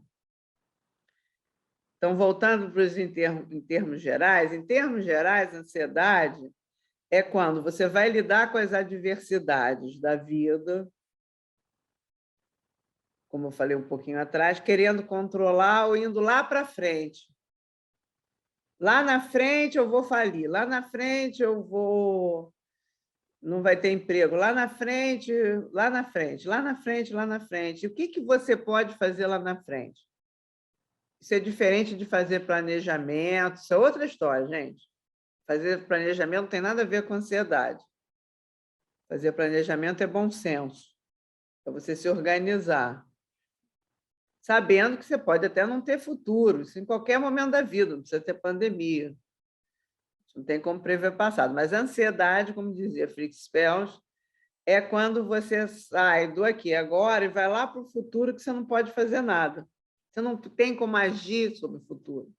Speaker 1: Então, voltando para os em termos gerais, a ansiedade é quando você vai lidar com as adversidades da vida, como eu falei um pouquinho atrás, querendo controlar ou indo lá para frente. Lá na frente eu vou falir, lá na frente eu vou... não vai ter emprego, lá na frente, lá na frente, lá na frente, lá na frente. O que você pode fazer lá na frente? Isso é diferente de fazer planejamento, isso é outra história, gente. Fazer planejamento não tem nada a ver com ansiedade. Fazer planejamento é bom senso, é você se organizar, sabendo que você pode até não ter futuro, isso em qualquer momento da vida, não precisa ter pandemia. Não tem como prever passado. Mas a ansiedade, como dizia Fritz Perls, é quando você sai do aqui agora e vai lá para o futuro que você não pode fazer nada. Você não tem como agir sobre o futuro.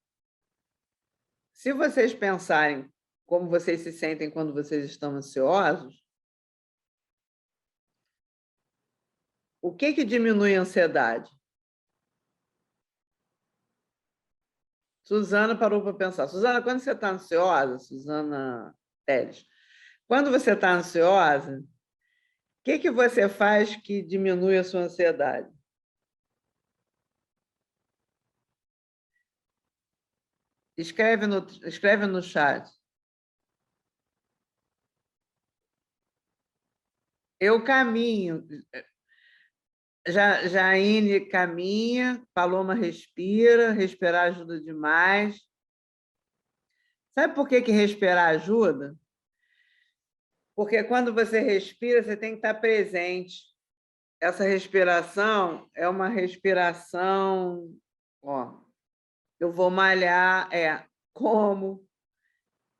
Speaker 1: Se vocês pensarem como vocês se sentem quando vocês estão ansiosos, o que diminui a ansiedade? Suzana parou para pensar. Suzana, quando você está ansiosa, Suzana Teles, quando você está ansiosa, o que você faz que diminui a sua ansiedade? Escreve no chat. Eu caminho. Jaine caminha, Paloma respira, respirar ajuda demais. Sabe por que respirar ajuda? Porque quando você respira, você tem que estar presente. Essa respiração é uma respiração... Ó, eu vou malhar, como...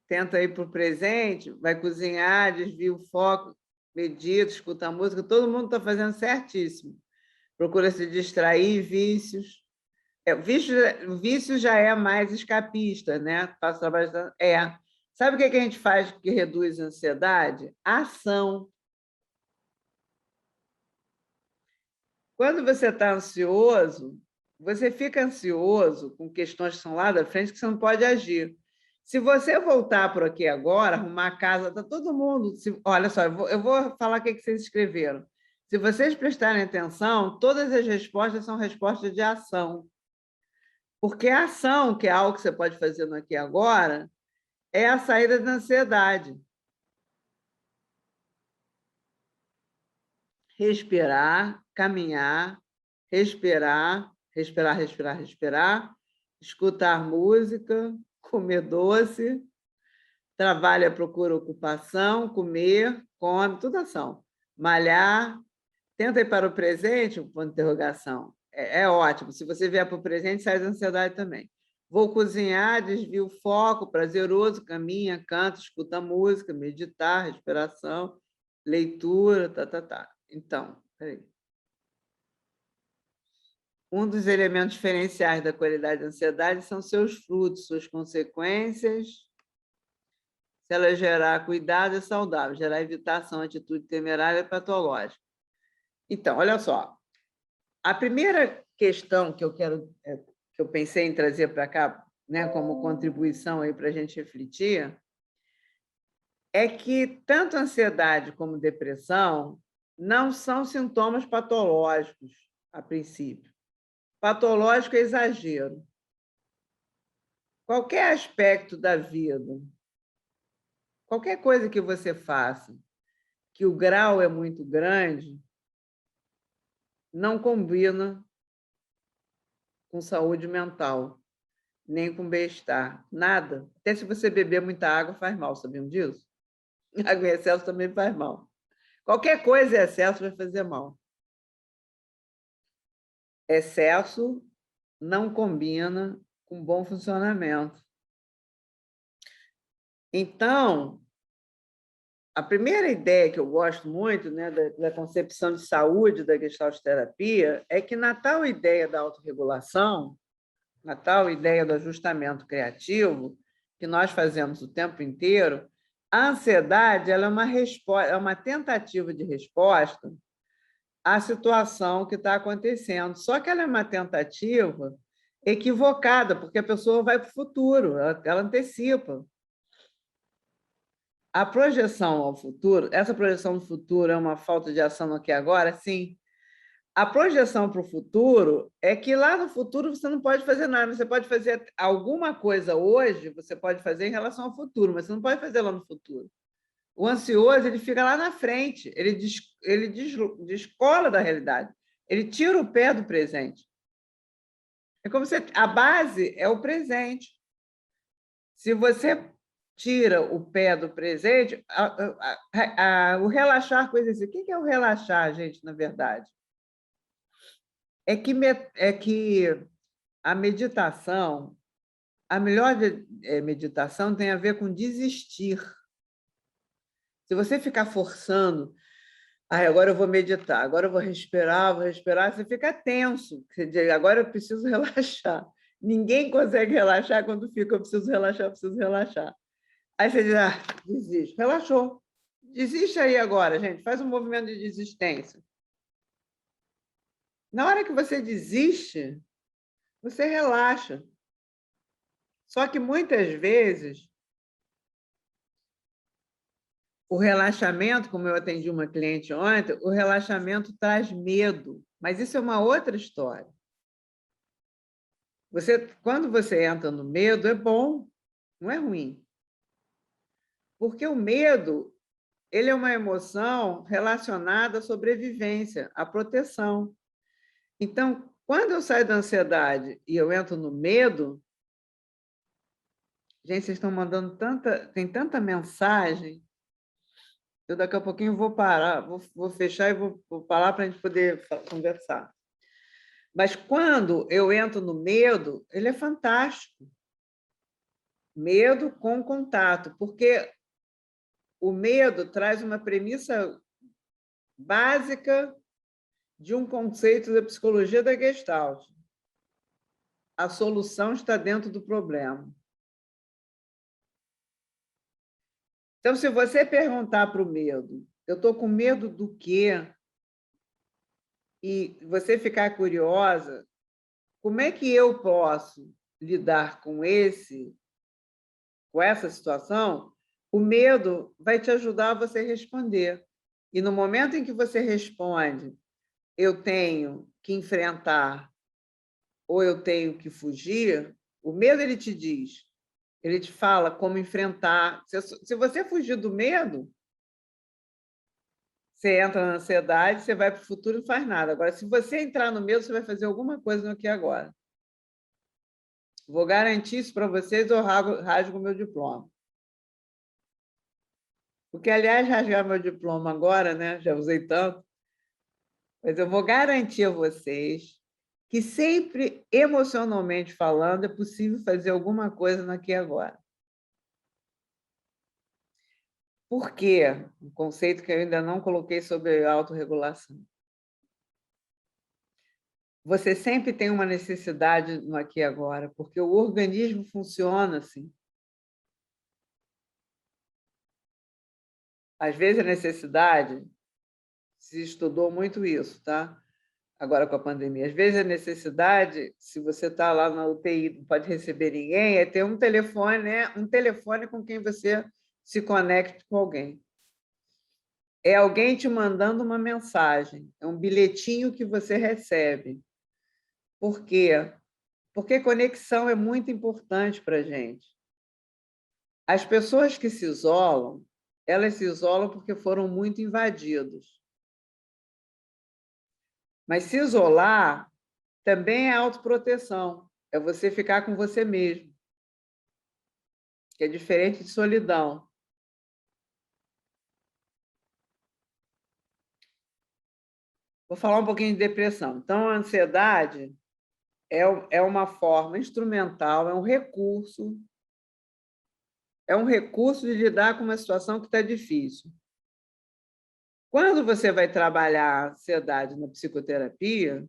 Speaker 1: Tenta ir para o presente, vai cozinhar, desvia o foco, medita, escuta a música, todo mundo está fazendo certíssimo. Procura se distrair, vícios. Vício já é mais escapista, né? Faço trabalho. Sabe o que a gente faz que reduz a ansiedade? Ação. Quando você está ansioso, você fica ansioso com questões que são lá da frente que você não pode agir. Se você voltar por aqui agora, arrumar a casa, está todo mundo... Olha só, eu vou falar o que vocês escreveram. Se vocês prestarem atenção, todas as respostas são respostas de ação. Porque a ação, que é algo que você pode fazer no aqui e agora, é a saída da ansiedade. Respirar, caminhar, respirar, escutar música, comer doce, trabalha, procura ocupação, comer, come, tudo ação. Malhar, tenta ir para o presente, um ponto de interrogação. É ótimo. Se você vier para o presente, sai da ansiedade também. Vou cozinhar, desvio o foco, prazeroso, caminha, canta, escuta música, meditar, respiração, leitura, tá. Então, peraí. Um dos elementos diferenciais da qualidade da ansiedade são seus frutos, suas consequências. Se ela gerar cuidado, é saudável. Gerar evitação, atitude temerária, é patológica. Então, olha só. A primeira questão que eu pensei em trazer para cá, né, como contribuição aí para a gente refletir, é que tanto ansiedade como depressão não são sintomas patológicos, a princípio. Patológico é exagero. Qualquer aspecto da vida, qualquer coisa que você faça, que o grau é muito grande, não combina com saúde mental, nem com bem-estar, nada. Até se você beber muita água, faz mal, sabiam disso? Água em excesso também faz mal. Qualquer coisa em excesso vai fazer mal. Excesso não combina com bom funcionamento. Então, a primeira ideia que eu gosto muito, né, da concepção de saúde da Gestalt terapia é que na tal ideia da autorregulação, na tal ideia do ajustamento criativo, que nós fazemos o tempo inteiro, a ansiedade ela é uma resposta, é uma tentativa de resposta à situação que está acontecendo. Só que ela é uma tentativa equivocada, porque a pessoa vai para o futuro, ela antecipa. A projeção ao futuro, essa projeção do futuro é uma falta de ação no aqui e agora? Sim. A projeção para o futuro é que lá no futuro você não pode fazer nada, você pode fazer alguma coisa hoje, você pode fazer em relação ao futuro, mas você não pode fazer lá no futuro. O ansioso ele fica lá na frente, ele descola da realidade, ele tira o pé do presente. É como se a base é o presente. Se você tira o pé do presente, o relaxar, coisa assim. O que é o relaxar, gente, na verdade? É que a meditação, a melhor meditação tem a ver com desistir. Se você ficar forçando, agora eu vou meditar, agora eu vou respirar, você fica tenso. Quer dizer, agora eu preciso relaxar. Ninguém consegue relaxar quando fica, eu preciso relaxar, eu preciso relaxar. Aí você diz, desiste. Relaxou. Desiste aí agora, gente. Faz um movimento de desistência. Na hora que você desiste, você relaxa. Só que muitas vezes o relaxamento, como eu atendi uma cliente ontem, o relaxamento traz medo, mas isso é uma outra história. Quando você entra no medo, é bom, não é ruim. Porque o medo, ele é uma emoção relacionada à sobrevivência, à proteção. Então, quando eu saio da ansiedade e eu entro no medo, Gente, vocês estão mandando tem tanta mensagem. Eu daqui a pouquinho vou parar, vou fechar e vou parar para a gente poder conversar. Mas quando eu entro no medo, ele é fantástico. Medo com contato, porque o medo traz uma premissa básica de um conceito da psicologia da Gestalt. A solução está dentro do problema. Então, se você perguntar para o medo, eu estou com medo do quê? E você ficar curiosa, como é que eu posso lidar com essa situação? O medo vai te ajudar a você responder. E no momento em que você responde, eu tenho que enfrentar ou eu tenho que fugir, o medo ele te diz, ele te fala como enfrentar. Se você fugir do medo, você entra na ansiedade, você vai para o futuro e não faz nada. Agora, se você entrar no medo, você vai fazer alguma coisa no aqui e agora. Vou garantir isso para vocês, eu rasgo o meu diploma. Porque, aliás, rasgar meu diploma agora, né? Já usei tanto, mas eu vou garantir a vocês que sempre, emocionalmente falando, é possível fazer alguma coisa no aqui e agora. Por quê? Um conceito que eu ainda não coloquei sobre autorregulação. Você sempre tem uma necessidade no aqui e agora, porque o organismo funciona assim. Às vezes a necessidade, se estudou muito isso, tá? Agora com a pandemia. Às vezes a necessidade, se você está lá na UTI, não pode receber ninguém, é ter um telefone, né? Um telefone com quem você se conecte com alguém. É alguém te mandando uma mensagem, é um bilhetinho que você recebe. Por quê? Porque conexão é muito importante para a gente. As pessoas que se isolam, elas se isolam porque foram muito invadidos. Mas se isolar também é autoproteção, é você ficar com você mesmo, que é diferente de solidão. Vou falar um pouquinho de depressão. Então, a ansiedade é uma forma instrumental, é um recurso de lidar com uma situação que está difícil. Quando você vai trabalhar a ansiedade na psicoterapia,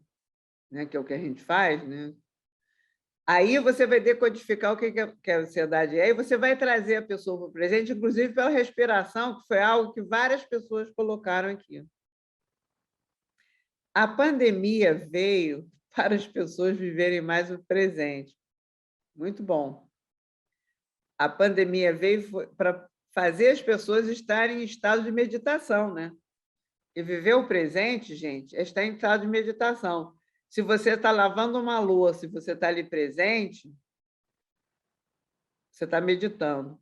Speaker 1: né, que é o que a gente faz, né, aí você vai decodificar o que a ansiedade é e você vai trazer a pessoa para o presente, inclusive pela respiração, que foi algo que várias pessoas colocaram aqui. A pandemia veio para as pessoas viverem mais o presente. Muito bom. A pandemia veio para fazer as pessoas estarem em estado de meditação, né? E viver o presente, gente, é estar em estado de meditação. Se você está lavando uma louça, se você está ali presente, você está meditando.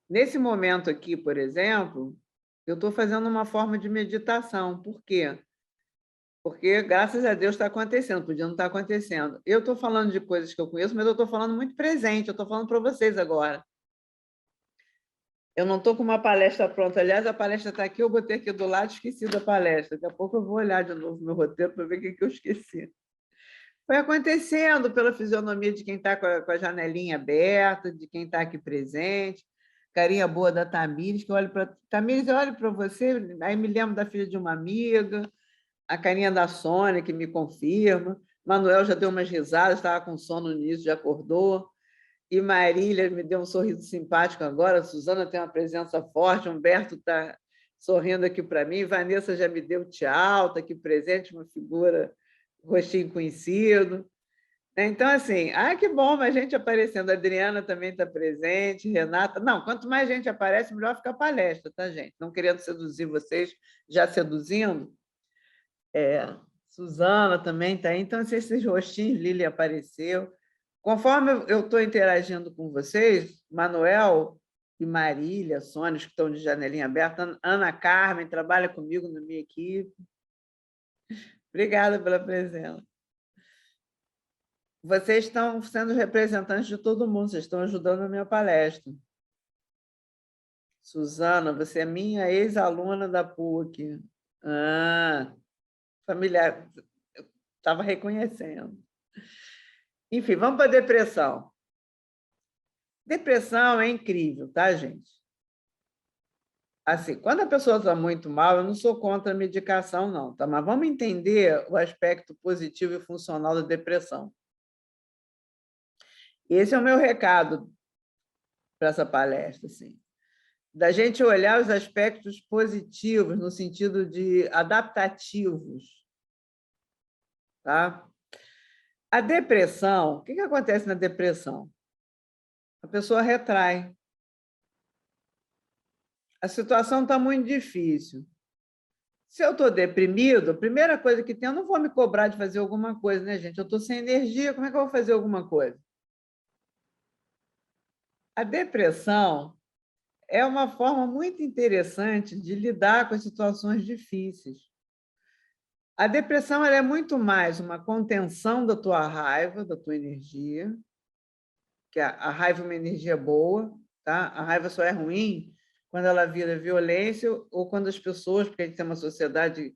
Speaker 1: Nesse momento aqui, por exemplo, eu estou fazendo uma forma de meditação. Por quê? Porque, graças a Deus, está acontecendo. Podia não estar acontecendo. Eu estou falando de coisas que eu conheço, mas eu estou falando muito presente. Eu estou falando para vocês agora. Eu não estou com uma palestra pronta. Aliás, a palestra está aqui, eu botei aqui do lado, esqueci da palestra. Daqui a pouco eu vou olhar de novo meu roteiro para ver o que eu esqueci. Foi acontecendo pela fisionomia de quem está com a janelinha aberta, de quem está aqui presente. Carinha boa da Tamires, que eu olho para... Tamires, eu olho para você, aí me lembro da filha de uma amiga, a carinha da Sônia, que me confirma. Manuel já deu umas risadas, estava com sono no início, já acordou. E Marília me deu um sorriso simpático agora. A Suzana tem uma presença forte. Humberto está sorrindo aqui para mim. Vanessa já me deu tchau, está aqui presente, uma figura, rostinho conhecido. Então, assim, que bom, mais gente aparecendo. A Adriana também está presente, Renata. Não, quanto mais gente aparece, melhor fica a palestra, tá, gente? Não querendo seduzir vocês, já seduzindo. Suzana também está aí. Então, esses rostinhos, Lili apareceu. Conforme eu estou interagindo com vocês, Manuel e Marília, Sônia, que estão de janelinha aberta, Ana Carmen trabalha comigo na minha equipe. Obrigada pela presença. vocês estão sendo representantes de todo mundo, vocês estão ajudando a minha palestra. Suzana, você é minha ex-aluna da PUC. Ah, familiar, estava reconhecendo. Enfim, vamos para a depressão. Depressão é incrível, tá, gente? Assim, quando a pessoa está muito mal, eu não sou contra a medicação, não, tá? Mas vamos entender o aspecto positivo e funcional da depressão. Esse é o meu recado para essa palestra, assim. Da gente olhar os aspectos positivos, no sentido de adaptativos. Tá? A depressão, o que acontece na depressão? A pessoa retrai. A situação está muito difícil. Se eu estou deprimido, a primeira coisa que tem, eu não vou me cobrar de fazer alguma coisa, né, gente? Eu estou sem energia, como é que eu vou fazer alguma coisa? A depressão é uma forma muito interessante de lidar com as situações difíceis. A depressão ela é muito mais uma contenção da tua raiva, da tua energia, que a raiva é uma energia boa, tá? A raiva só é ruim quando ela vira violência ou quando as pessoas, porque a gente tem uma sociedade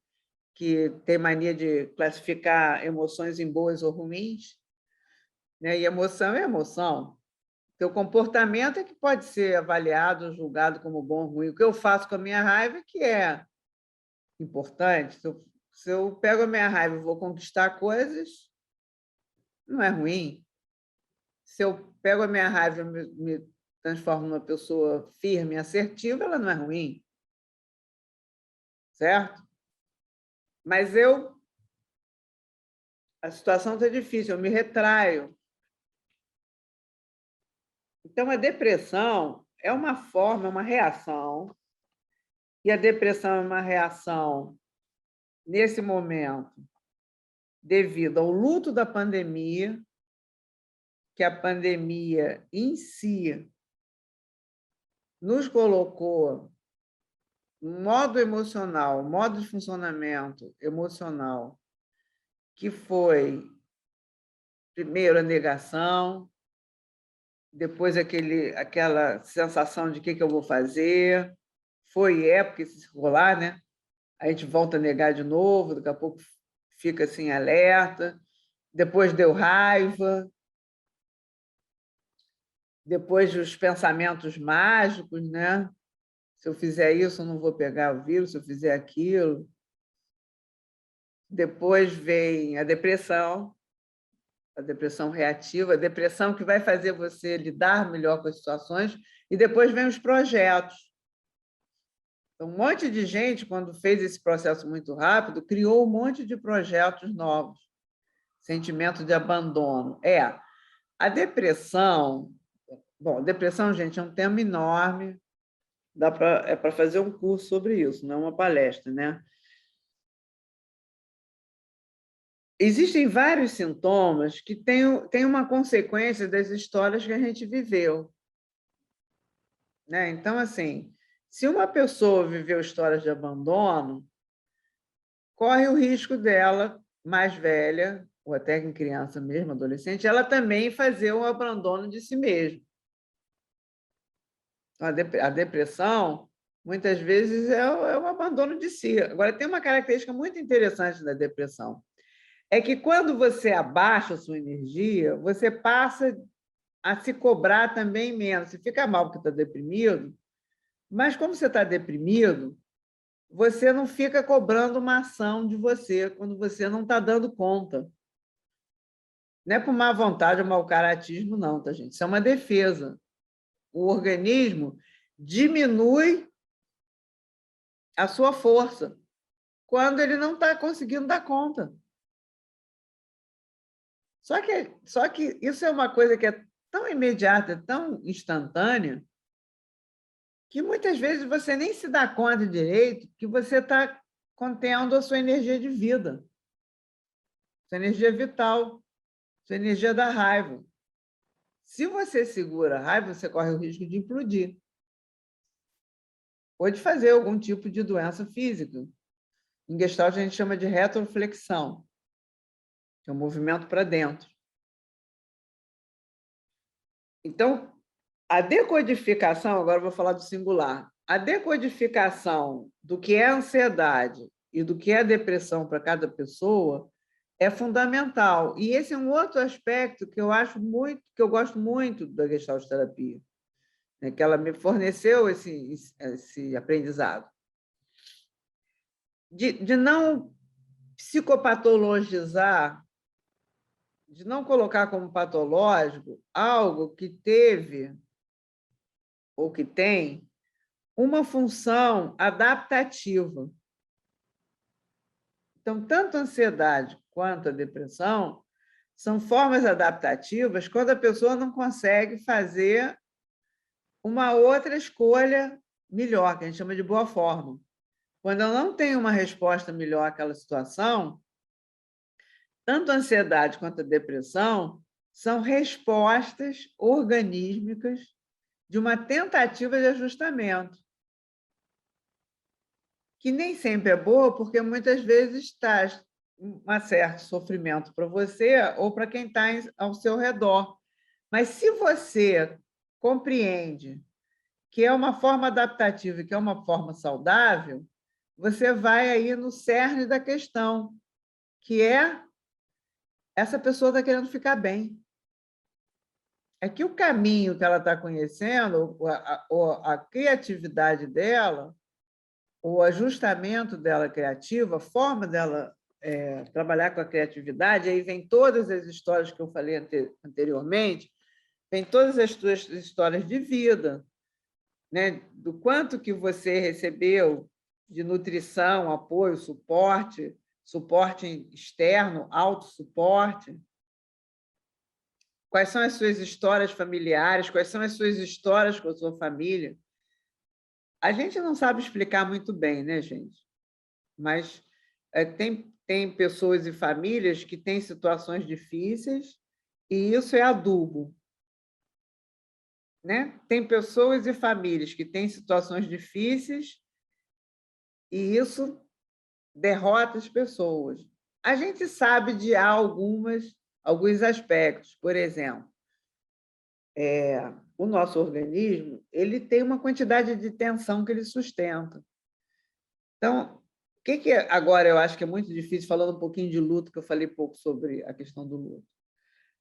Speaker 1: que tem mania de classificar emoções em boas ou ruins, né? E emoção é emoção. Teu comportamento é que pode ser avaliado, julgado como bom ou ruim. O que eu faço com a minha raiva é que é importante. Se eu pego a minha raiva e vou conquistar coisas, não é ruim. Se eu pego a minha raiva e me transformo numa pessoa firme e assertiva, ela não é ruim. Certo? Mas a situação está difícil, eu me retraio. Então, a depressão é uma forma, é uma reação, e a depressão é uma reação, nesse momento, devido ao luto da pandemia, que a pandemia em si nos colocou um modo emocional, um modo de funcionamento emocional, que foi, primeiro, a negação, depois aquela sensação de o que eu vou fazer, porque se rolar, né? A gente volta a negar de novo, daqui a pouco fica assim alerta, depois deu raiva, depois os pensamentos mágicos, né? Se eu fizer isso, eu não vou pegar o vírus, se eu fizer aquilo. Depois vem a depressão reativa, a depressão que vai fazer você lidar melhor com as situações, e depois vem os projetos. Então, um monte de gente, quando fez esse processo muito rápido, criou um monte de projetos novos. Sentimento de abandono. A depressão... Bom, depressão, gente, é um tema enorme, é para fazer um curso sobre isso, não é uma palestra, né? Existem vários sintomas que têm uma consequência das histórias que a gente viveu, né? Então, assim, se uma pessoa viveu histórias de abandono, corre o risco dela, mais velha, ou até em criança mesmo, adolescente, ela também fazer o abandono de si mesma. A depressão, muitas vezes, é o abandono de si. Agora, tem uma característica muito interessante da depressão, é que quando você abaixa a sua energia, você passa a se cobrar também menos. Você fica mal porque está deprimido, mas como você está deprimido, você não fica cobrando uma ação de você quando você não está dando conta. Não é por má vontade ou mau caratismo, não, tá, gente? Isso é uma defesa. O organismo diminui a sua força quando ele não está conseguindo dar conta. Só que isso é uma coisa que é tão imediata, tão instantânea, que muitas vezes você nem se dá conta direito que você está contendo a sua energia de vida, sua energia vital, sua energia da raiva. Se você segura a raiva, você corre o risco de implodir ou de fazer algum tipo de doença física. Em Gestalt, a gente chama de retroflexão, que é um movimento para dentro. Então, a decodificação, agora eu vou falar do singular, a decodificação do que é ansiedade e do que é depressão para cada pessoa é fundamental. E esse é um outro aspecto que eu acho muito, que eu gosto muito da Gestalt terapia, né? Que ela me forneceu esse aprendizado. De não psicopatologizar, de não colocar como patológico algo que teve ou que tem uma função adaptativa. Então, tanto a ansiedade quanto a depressão são formas adaptativas quando a pessoa não consegue fazer uma outra escolha melhor, que a gente chama de boa forma. Quando eu não tenho uma resposta melhor àquela situação, tanto a ansiedade quanto a depressão são respostas organísmicas de uma tentativa de ajustamento, que nem sempre é boa, porque muitas vezes traz um certo sofrimento para você ou para quem está ao seu redor. Mas se você compreende que é uma forma adaptativa e que é uma forma saudável, você vai aí no cerne da questão, que é essa pessoa está querendo ficar bem. É que o caminho que ela está conhecendo, a criatividade dela, o ajustamento dela criativo, a forma dela trabalhar com a criatividade, aí vem todas as histórias que eu falei anteriormente, vem todas as suas histórias de vida, né? Do quanto que você recebeu de nutrição, apoio, suporte externo, autossuporte. Quais são as suas histórias familiares, quais são as suas histórias com a sua família. A gente não sabe explicar muito bem, né, gente? Mas tem pessoas e famílias que têm situações difíceis e isso é adubo, né? Tem pessoas e famílias que têm situações difíceis e isso derrota as pessoas. A gente sabe de alguns aspectos. Por exemplo, o nosso organismo ele tem uma quantidade de tensão que ele sustenta. Então, o que agora eu acho que é muito difícil, falando um pouquinho de luto, que eu falei pouco sobre a questão do luto.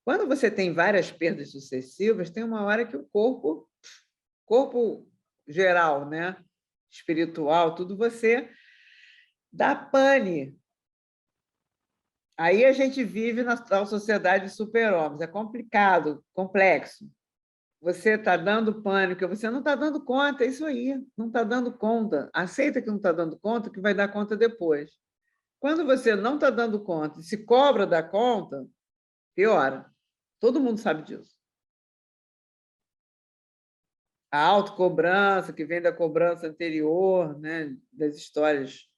Speaker 1: Quando você tem várias perdas sucessivas, tem uma hora que o corpo geral, né, espiritual, tudo você dá pane. Aí a gente vive na sociedade de super-homens. É complicado, complexo. Você está dando pânico, você não está dando conta, é isso aí, não está dando conta. Aceita que não está dando conta, que vai dar conta depois. Quando você não está dando conta e se cobra da conta, piora. Todo mundo sabe disso. A autocobrança, que vem da cobrança anterior, né, das histórias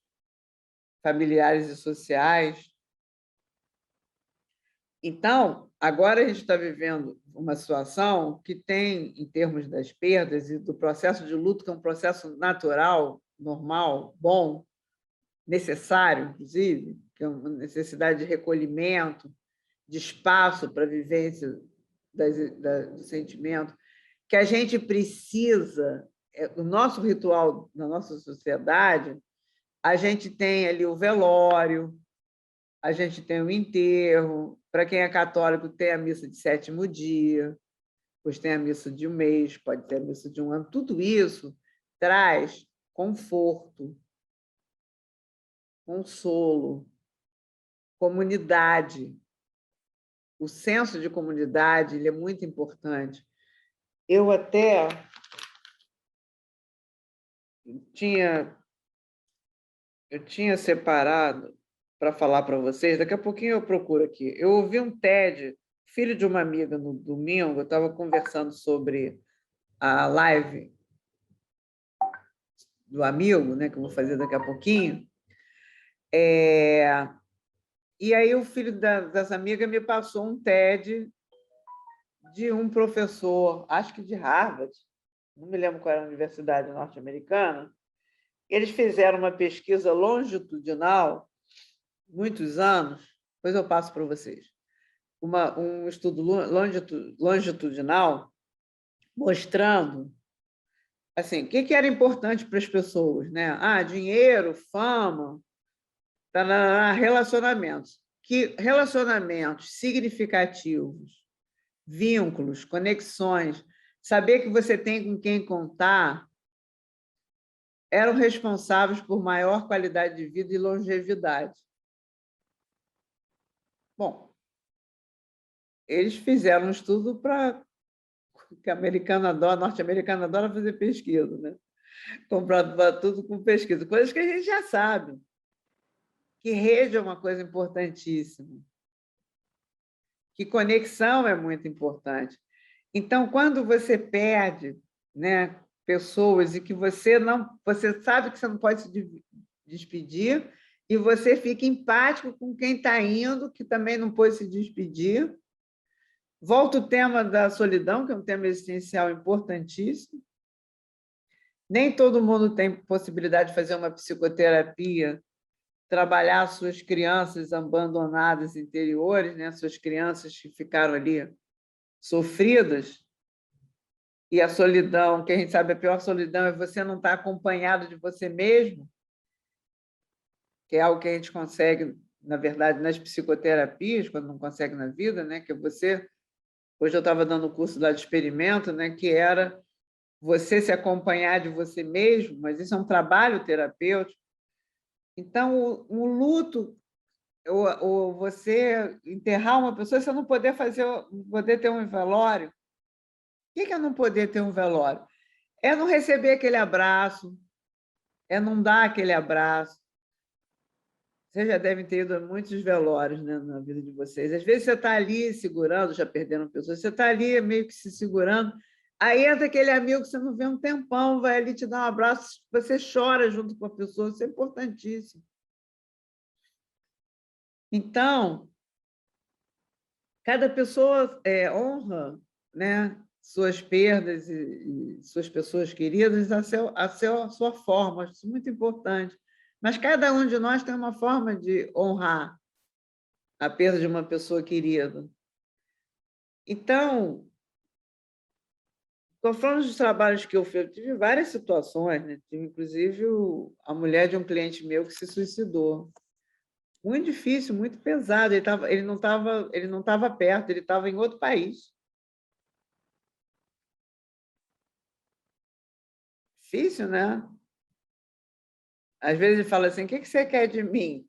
Speaker 1: familiares e sociais. Então, agora a gente está vivendo uma situação que tem, em termos das perdas e do processo de luto, que é um processo natural, normal, bom, necessário, inclusive, que é uma necessidade de recolhimento, de espaço para a vivência do sentimento, que a gente precisa, o nosso ritual na nossa sociedade, a gente tem ali o velório, a gente tem o enterro, para quem é católico tem a missa de sétimo dia, depois tem a missa de um mês, pode ter a missa de um ano, tudo isso traz conforto, consolo, comunidade. O senso de comunidade ele é muito importante. Eu até tinha separado para falar para vocês, daqui a pouquinho eu procuro aqui. Eu ouvi um TED, filho de uma amiga, no domingo, eu estava conversando sobre a live do amigo, né, que eu vou fazer daqui a pouquinho. E aí o filho dessa amiga me passou um TED de um professor, acho que de Harvard, não me lembro qual era a universidade norte-americana. Eles fizeram uma pesquisa longitudinal, muitos anos, depois eu passo para vocês, um estudo longitudinal mostrando assim, o que era importante para as pessoas, né? Dinheiro, fama, relacionamentos. Que relacionamentos significativos, vínculos, conexões, saber que você tem com quem contar, eram responsáveis por maior qualidade de vida e longevidade. Bom, eles fizeram um estudo para que a norte-americana adora fazer pesquisa, né? Comprar tudo com pesquisa, coisas que a gente já sabe. Que rede é uma coisa importantíssima. Que conexão é muito importante. Então, quando você perde, né, pessoas e que você sabe que você não pode se despedir e você fica empático com quem está indo, que também não pôde se despedir. Volta o tema da solidão, que é um tema existencial importantíssimo. Nem todo mundo tem possibilidade de fazer uma psicoterapia, trabalhar suas crianças abandonadas interiores, né? Suas crianças que ficaram ali sofridas. E a solidão, que a gente sabe, a pior solidão é você não estar acompanhado de você mesmo, que é algo que a gente consegue, na verdade, nas psicoterapias, quando não consegue na vida, né? Que você... Hoje eu estava dando o curso lá de experimento, né? Que era você se acompanhar de você mesmo, mas isso é um trabalho terapêutico. Então, o luto, ou você enterrar uma pessoa, você não poder ter um velório. O que é não poder ter um velório? É não receber aquele abraço, é não dar aquele abraço. Vocês já devem ter ido a muitos velórios, né, na vida de vocês. Às vezes você está ali segurando, já perderam pessoas, você está ali meio que se segurando, aí entra aquele amigo que você não vê um tempão, vai ali te dar um abraço, você chora junto com a pessoa, isso é importantíssimo. Então, cada pessoa honra, né, suas perdas e suas pessoas queridas a sua forma, acho isso muito importante. Mas cada um de nós tem uma forma de honrar a perda de uma pessoa querida. Então, conforme os trabalhos que eu fiz, eu tive várias situações, né? Tive, inclusive, a mulher de um cliente meu que se suicidou. Muito difícil, muito pesado. Ele não estava perto, ele estava em outro país. Difícil, né? Às vezes ele fala assim: o que você quer de mim?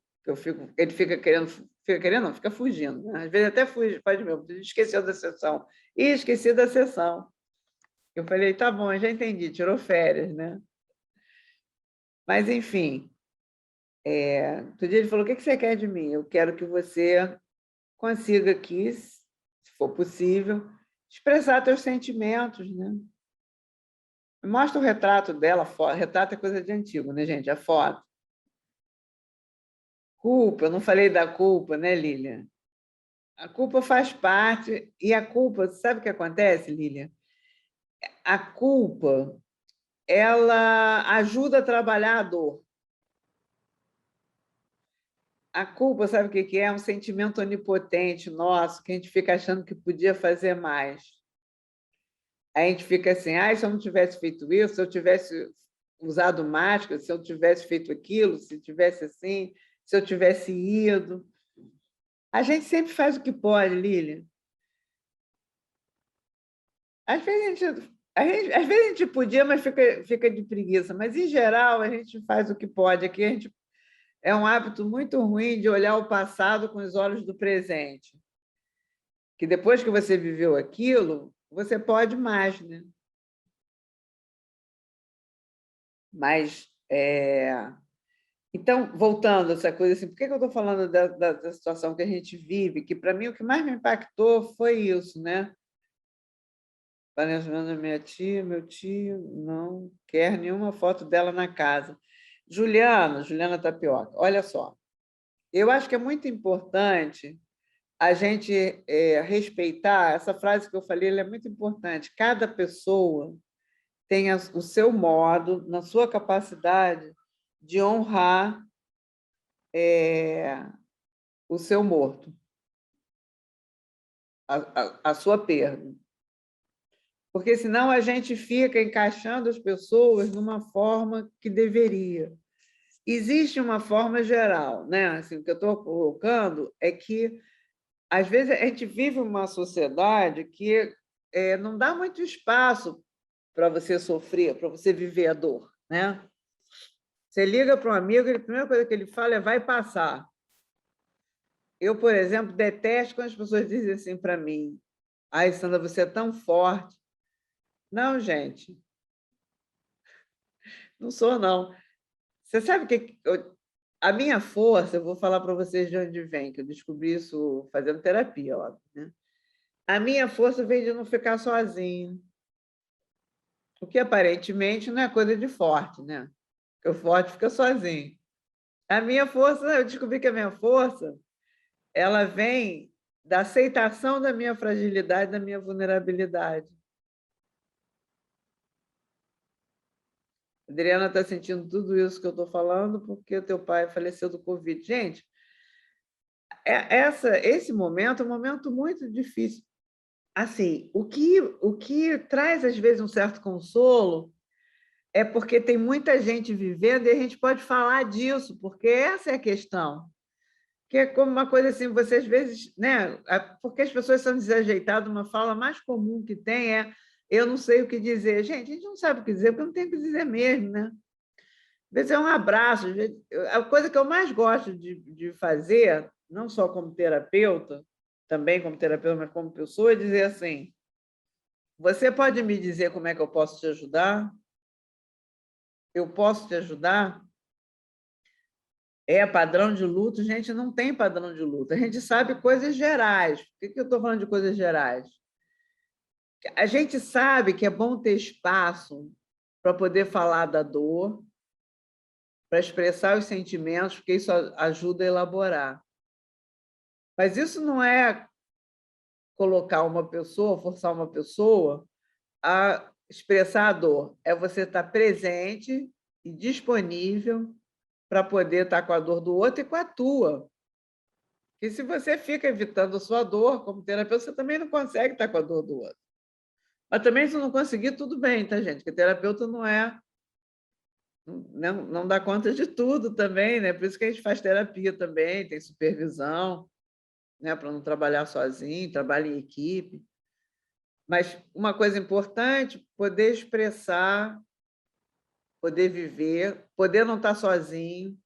Speaker 1: Ele fica fugindo. Né? Às vezes até fuge, faz mesmo, esqueceu da sessão. Ih, esqueci da sessão. Eu falei: tá bom, já entendi, tirou férias, né? Mas, enfim, outro dia ele falou: o que você quer de mim? Eu quero que você consiga aqui, se for possível, expressar seus sentimentos, né? Mostra o retrato dela, retrato é coisa de antigo, né, gente? A foto. Culpa, eu não falei da culpa, né, Lília? A culpa faz parte, e a culpa, sabe o que acontece, Lília? A culpa, ela ajuda a trabalhar a dor. A culpa, sabe o que é? É um sentimento onipotente nosso, que a gente fica achando que podia fazer mais. A gente fica assim: se eu não tivesse feito isso, se eu tivesse usado máscara, se eu tivesse feito aquilo, se tivesse assim, se eu tivesse ido. A gente sempre faz o que pode, Lilian. Às vezes a gente podia, mas fica de preguiça. Mas, em geral, a gente faz o que pode. Aqui é um hábito muito ruim de olhar o passado com os olhos do presente. Que depois que você viveu aquilo, você pode mais, né? Mas, então, voltando a essa coisa assim, por que eu estou falando da situação que a gente vive? Que, para mim, o que mais me impactou foi isso, né? Planejando minha tia, meu tio, não quer nenhuma foto dela na casa. Juliana Tapioca, olha só, eu acho que é muito importante a gente respeitar, essa frase que eu falei, ela é muito importante, cada pessoa tem o seu modo, na sua capacidade de honrar o seu morto, a sua perda. porque senão a gente fica encaixando as pessoas numa forma que deveria. Existe uma forma geral, né? Assim, o que eu estou colocando é que, às vezes, a gente vive uma sociedade que não dá muito espaço para você sofrer, para você viver a dor, né? Você liga para um amigo e a primeira coisa que ele fala é vai passar. Eu, por exemplo, detesto quando as pessoas dizem assim para mim: ai, Sandra, você é tão forte. Não, gente, não sou, não. Você sabe que a minha força, eu vou falar para vocês de onde vem, que eu descobri isso fazendo terapia, óbvio, né? A minha força vem de não ficar sozinho, o que aparentemente não é coisa de forte, né? Porque o forte fica sozinho. A minha força, eu descobri que a minha força, ela vem da aceitação da minha fragilidade, da minha vulnerabilidade. A Adriana está sentindo tudo isso que eu estou falando porque o teu pai faleceu do Covid. Gente, esse momento é um momento muito difícil. Assim, o que traz, às vezes, um certo consolo é porque tem muita gente vivendo e a gente pode falar disso, porque essa é a questão. Que é como uma coisa assim, você às vezes, né? Porque as pessoas são desajeitadas, uma fala mais comum que tem é eu não sei o que dizer. Gente, a gente não sabe o que dizer, porque não tem o que dizer mesmo, né? Às vezes é um abraço. Às vezes, a coisa que eu mais gosto de fazer, não só como terapeuta, também como terapeuta, mas como pessoa, é dizer assim: você pode me dizer como é que eu posso te ajudar? Eu posso te ajudar? É padrão de luto? Gente, não tem padrão de luto. A gente sabe coisas gerais. Por que eu estou falando de coisas gerais? A gente sabe que é bom ter espaço para poder falar da dor, para expressar os sentimentos, porque isso ajuda a elaborar. Mas isso não é colocar uma pessoa, forçar uma pessoa a expressar a dor. É você estar presente e disponível para poder estar com a dor do outro e com a tua. E se você fica evitando a sua dor como terapeuta, você também não consegue estar com a dor do outro. Mas também, se não conseguir, tudo bem, tá, gente? Porque terapeuta não dá conta de tudo também, né? Por isso que a gente faz terapia também, tem supervisão, né? Para não trabalhar sozinho, trabalha em equipe. Mas uma coisa importante, poder expressar, poder viver, poder não estar sozinho,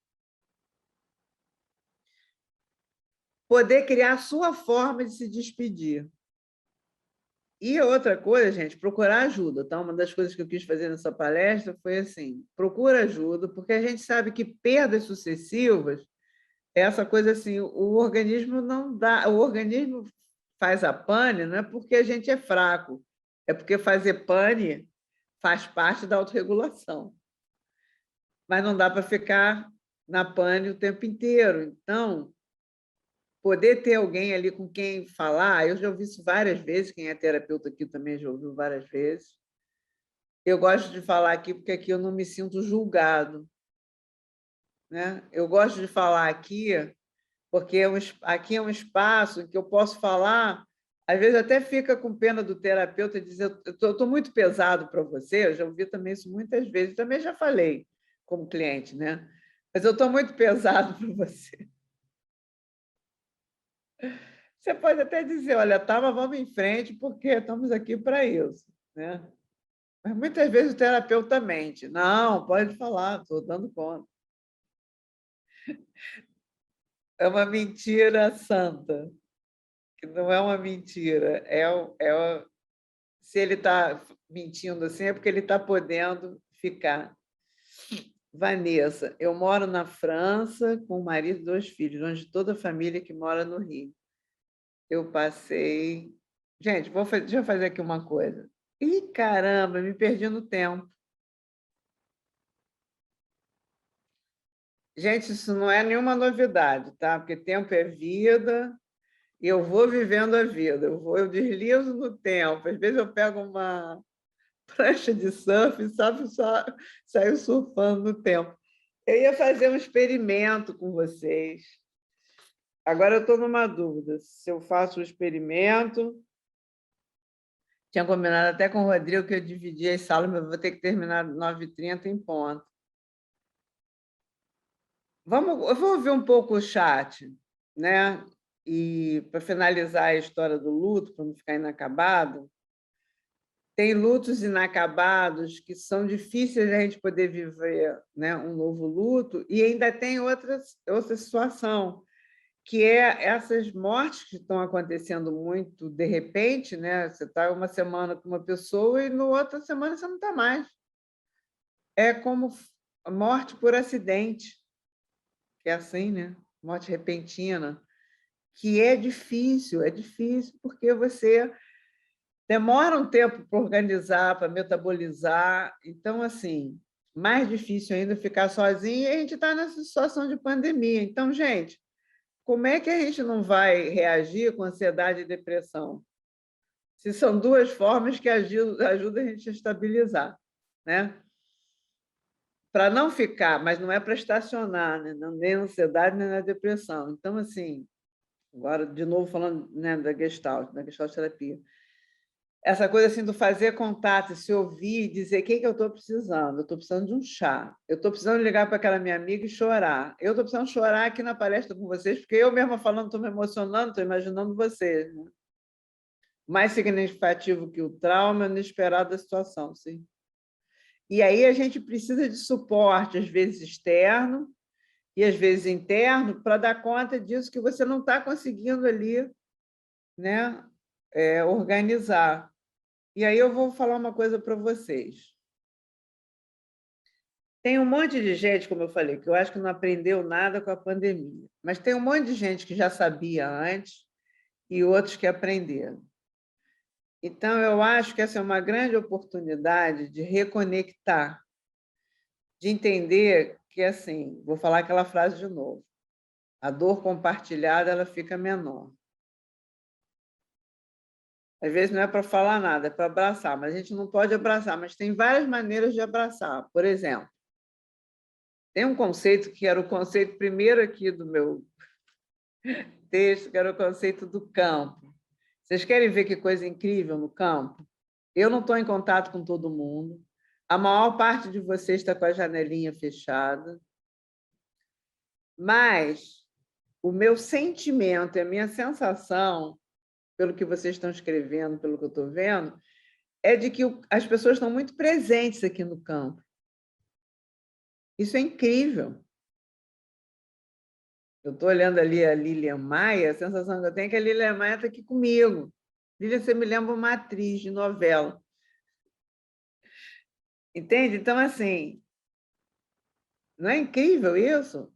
Speaker 1: poder criar a sua forma de se despedir. E outra coisa, gente, procurar ajuda. Tá? Uma das coisas que eu quis fazer nessa palestra foi assim: procura ajuda, porque a gente sabe que perdas sucessivas é essa coisa assim, o organismo não dá, o organismo faz a pane não é porque a gente é fraco, é porque fazer pane faz parte da autorregulação. Mas não dá para ficar na pane o tempo inteiro. Então, poder ter alguém ali com quem falar, eu já ouvi isso várias vezes, quem é terapeuta aqui também já ouviu várias vezes. Eu gosto de falar aqui porque aqui eu não me sinto julgado, né? Eu gosto de falar aqui porque aqui é um espaço em que eu posso falar, às vezes até fica com pena do terapeuta dizer, eu estou muito pesado para você, eu já ouvi também isso muitas vezes, também já falei como cliente, né? Mas eu estou muito pesado para você. Você pode até dizer, olha, tá, mas vamos em frente, porque estamos aqui para isso, né? Mas muitas vezes o terapeuta mente. Não, pode falar, estou dando conta. É uma mentira santa, que não é uma mentira. Se ele está mentindo assim, é porque ele está podendo ficar. Vanessa, eu moro na França com o marido e 2 filhos, longe de toda a família que mora no Rio. Eu passei. Gente, deixa eu fazer aqui uma coisa. Ih, caramba, me perdi no tempo. Gente, isso não é nenhuma novidade, tá? Porque tempo é vida e eu vou vivendo a vida. Eu deslizo no tempo. Às vezes eu pego uma prancha de surf e saio surfando no tempo. Eu ia fazer um experimento com vocês. Agora eu estou numa dúvida. Se eu faço o experimento Tinha combinado até com o Rodrigo que eu dividia as salas, mas vou ter que terminar 9h30 em ponto. Eu vou ouvir um pouco o chat, né? E para finalizar a história do luto, para não ficar inacabado, tem lutos inacabados que são difíceis de a gente poder viver, né, um novo luto, e ainda tem outra situação, que é essas mortes que estão acontecendo muito de repente, né? Você está uma semana com uma pessoa e na outra semana você não está mais. É como a morte por acidente, que é assim, né? Morte repentina, que é difícil porque você demora um tempo para organizar, para metabolizar. Então, assim, mais difícil ainda ficar sozinho, e a gente está nessa situação de pandemia. Então, gente, como é que a gente não vai reagir com ansiedade e depressão? Se são duas formas que ajudam a gente a estabilizar, né? Para não ficar, mas não é para estacionar, né? Nem na ansiedade, nem na depressão. Então, assim, agora, de novo, falando, né, da Gestalt terapia, essa coisa assim do fazer contato, se ouvir e dizer o que eu estou precisando. Eu estou precisando de um chá. Eu estou precisando ligar para aquela minha amiga e chorar. Eu estou precisando chorar aqui na palestra com vocês, porque eu mesma falando, estou me emocionando, estou imaginando vocês. Né? Mais significativo que o trauma, inesperado da situação, sim. E aí a gente precisa de suporte, às vezes externo e às vezes interno, para dar conta disso que você não está conseguindo ali, né, organizar. E aí eu vou falar uma coisa para vocês. Tem um monte de gente, como eu falei, que eu acho que não aprendeu nada com a pandemia, mas tem um monte de gente que já sabia antes e outros que aprenderam. Então, eu acho que essa é uma grande oportunidade de reconectar, de entender que, assim, vou falar aquela frase de novo, a dor compartilhada ela fica menor. Às vezes não é para falar nada, é para abraçar, mas a gente não pode abraçar, mas tem várias maneiras de abraçar. Por exemplo, tem um conceito que era o conceito primeiro aqui do meu texto, que era o conceito do campo. Vocês querem ver que coisa incrível no campo? Eu não estou em contato com todo mundo, a maior parte de vocês está com a janelinha fechada, mas o meu sentimento e a minha sensação, pelo que vocês estão escrevendo, pelo que eu estou vendo, é de que as pessoas estão muito presentes aqui no campo. Isso é incrível. Eu estou olhando ali a Lilian Maia, a sensação que eu tenho é que a Lilian Maia está aqui comigo. Lilian, você me lembra uma atriz de novela. Entende? Então, assim, não é incrível isso?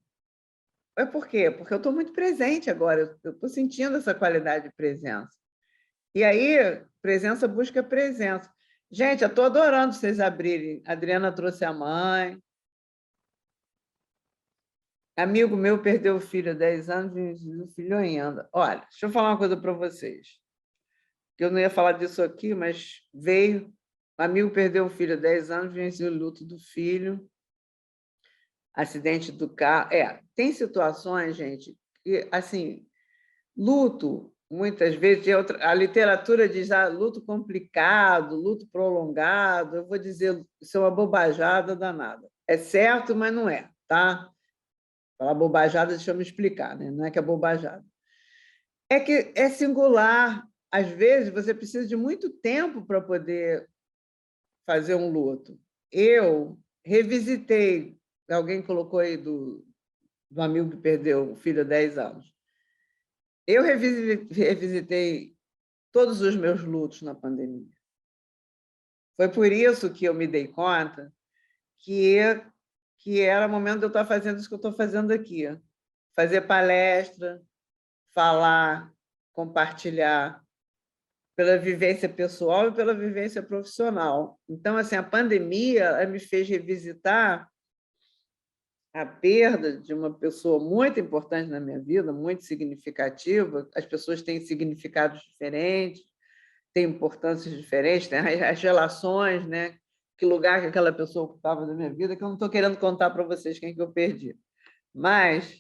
Speaker 1: É por quê? Porque eu estou muito presente agora, eu estou sentindo essa qualidade de presença. E aí, presença busca presença. Gente, eu estou adorando vocês abrirem. A Adriana trouxe a mãe. Amigo meu perdeu o filho há 10 anos e o filho ainda. Olha, deixa eu falar uma coisa para vocês. Eu não ia falar disso aqui, mas veio. Um amigo perdeu o filho há 10 anos, venceu o luto do filho, acidente do carro. Tem situações, gente, que, assim, luto, muitas vezes, a literatura diz luto complicado, luto prolongado. Eu vou dizer, isso é uma bobajada danada. É certo, mas não é, tá? Falar bobajada, deixa eu me explicar, né? Não é que é bobajada. É que é singular. Às vezes, você precisa de muito tempo para poder fazer um luto. Eu revisitei, alguém colocou aí do amigo que perdeu o filho há 10 anos. Eu revisitei todos os meus lutos na pandemia. Foi por isso que eu me dei conta que era o momento de eu estar fazendo isso que eu estou fazendo aqui. Fazer palestra, falar, compartilhar, pela vivência pessoal e pela vivência profissional. Então, assim, a pandemia me fez revisitar a perda de uma pessoa muito importante na minha vida, muito significativa. As pessoas têm significados diferentes, têm importâncias diferentes, têm as relações, né? Que lugar que aquela pessoa ocupava na minha vida, que eu não estou querendo contar para vocês quem que eu perdi. Mas,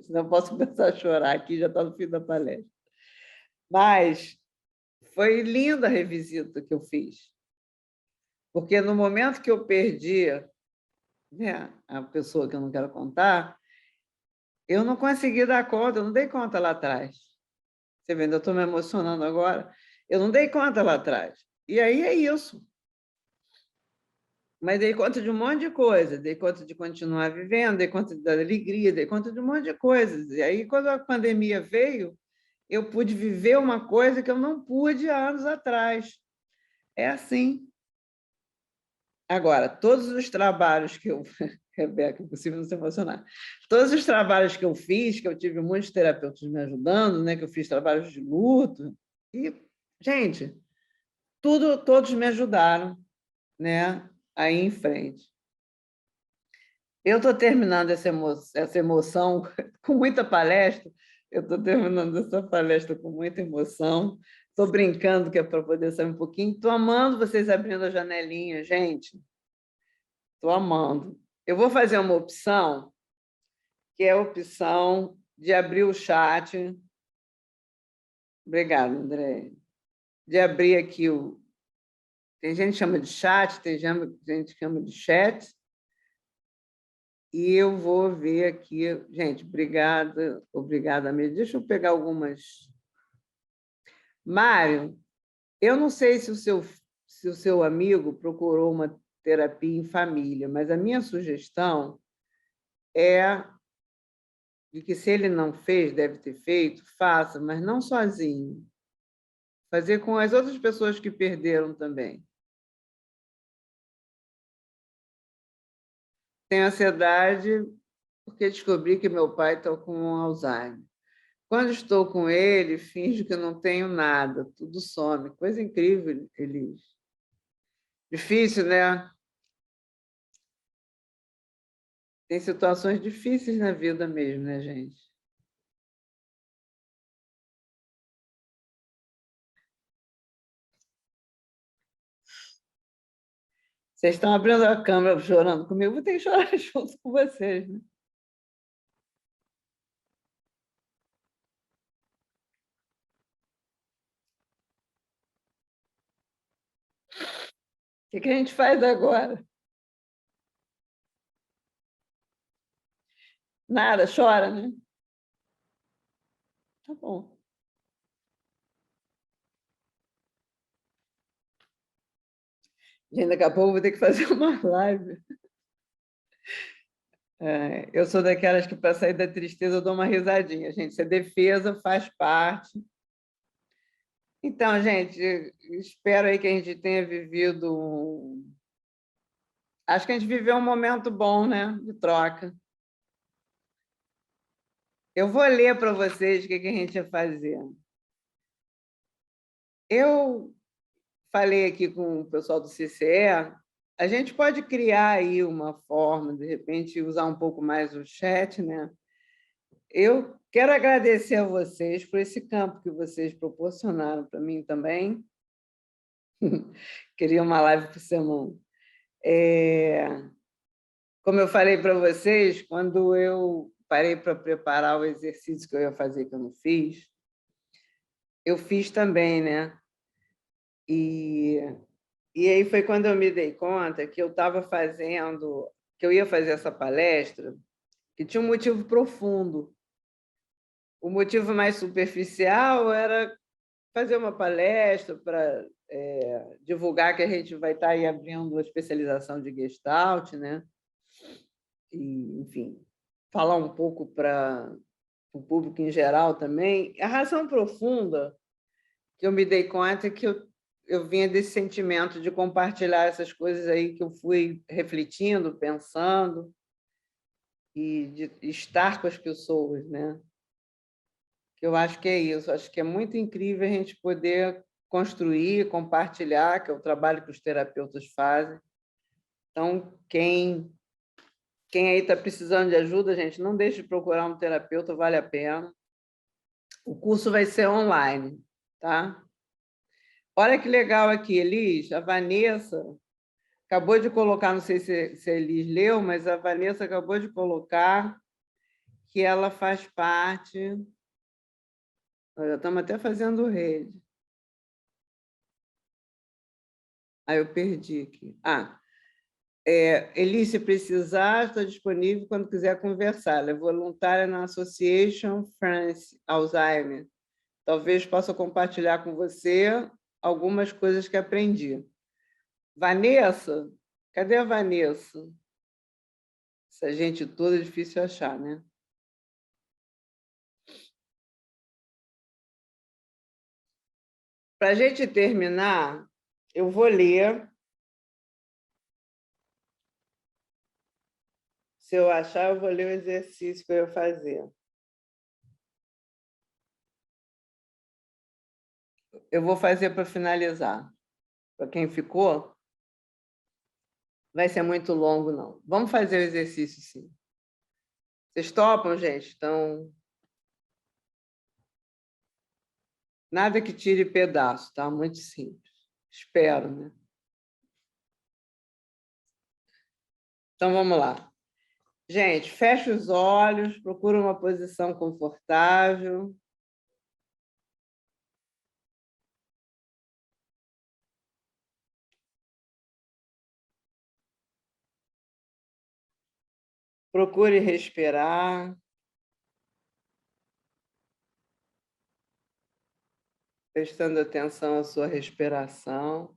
Speaker 1: senão eu posso começar a chorar aqui, já está no fim da palestra. Mas foi linda a revisita que eu fiz, porque no momento que eu perdi, né, a pessoa que eu não quero contar, eu não consegui dar conta, eu não dei conta lá atrás. Você vendo, eu estou me emocionando agora. Eu não dei conta lá atrás. E aí é isso. Mas dei conta de um monte de coisa, dei conta de continuar vivendo, dei conta da alegria, dei conta de um monte de coisas. E aí, quando a pandemia veio, eu pude viver uma coisa que eu não pude há anos atrás. É assim. Agora, todos os trabalhos que eu... Rebeca, impossível não se emocionar. Todos os trabalhos que eu fiz, que eu tive muitos terapeutas me ajudando, né, que eu fiz trabalhos de luto, e, gente, todos me ajudaram, né, a ir em frente. Eu estou terminando essa emoção com muita palestra, eu estou terminando essa palestra com muita emoção, estou brincando que é para poder sair um pouquinho, estou amando vocês abrindo a janelinha, gente, estou amando. Eu vou fazer uma opção, que é a opção de abrir o chat. Obrigada, André. De abrir aqui o... Tem gente que chama de chat, tem gente que chama de chat, e eu vou ver aqui... Gente, obrigada mesmo. Deixa eu pegar algumas... Mário, eu não sei se o seu amigo procurou uma terapia em família, mas a minha sugestão é de que, se ele não fez, deve ter feito, faça, mas não sozinho. Fazer com as outras pessoas que perderam também. Tenho ansiedade porque descobri que meu pai está com Alzheimer. Quando estou com ele, finjo que não tenho nada, tudo some. Coisa incrível, Elis. Difícil, né? Tem situações difíceis na vida mesmo, né, gente? Vocês estão abrindo a câmera chorando comigo, vou ter que chorar junto com vocês, né? O que a gente faz agora? Nada, chora, né? Tá bom. Gente, daqui a pouco eu vou ter que fazer uma live. Eu sou daquelas que, para sair da tristeza, eu dou uma risadinha. Gente, se defesa faz parte. Então, gente, espero aí que a gente tenha vivido... Acho que a gente viveu um momento bom, né, de troca. Eu vou ler para vocês o que a gente ia fazer. Eu falei aqui com o pessoal do CCE, a gente pode criar aí uma forma, de repente, usar um pouco mais o chat, né? Eu quero agradecer a vocês por esse campo que vocês proporcionaram para mim também. Queria uma live por semana. Como eu falei para vocês, quando eu parei para preparar o exercício que eu ia fazer, que eu não fiz, eu fiz também, né? E aí foi quando eu me dei conta que eu estava fazendo, que eu ia fazer essa palestra, que tinha um motivo profundo. O motivo mais superficial era fazer uma palestra para divulgar que a gente vai estar aí abrindo a especialização de Gestalt, né? E, enfim, falar um pouco para o público em geral também. A razão profunda que eu me dei conta é que eu vinha desse sentimento de compartilhar essas coisas aí que eu fui refletindo, pensando, e de estar com as pessoas, né? Que eu acho que é isso, acho que é muito incrível a gente poder construir, compartilhar, que é o trabalho que os terapeutas fazem. Então, quem aí está precisando de ajuda, gente, não deixe de procurar um terapeuta, vale a pena. O curso vai ser online, tá? Olha que legal aqui, Elis, a Vanessa acabou de colocar, não sei se a Elis leu, mas a Vanessa acabou de colocar que ela faz parte... Já estamos até fazendo rede. Aí eu perdi aqui. Eli, se precisar, estou disponível quando quiser conversar. Ela é voluntária na Association France Alzheimer. Talvez possa compartilhar com você algumas coisas que aprendi. Vanessa? Cadê a Vanessa? Essa gente toda é difícil achar, né? Para a gente terminar, eu vou ler. Se eu achar, eu vou ler o exercício que eu ia fazer. Eu vou fazer para finalizar. Para quem ficou, vai ser muito longo, não. Vamos fazer o exercício, sim. Vocês topam, gente? Então, nada que tire pedaço, tá? Muito simples. Espero, né? Então, vamos lá. Gente, fecha os olhos, procura uma posição confortável. Procure respirar, prestando atenção à sua respiração.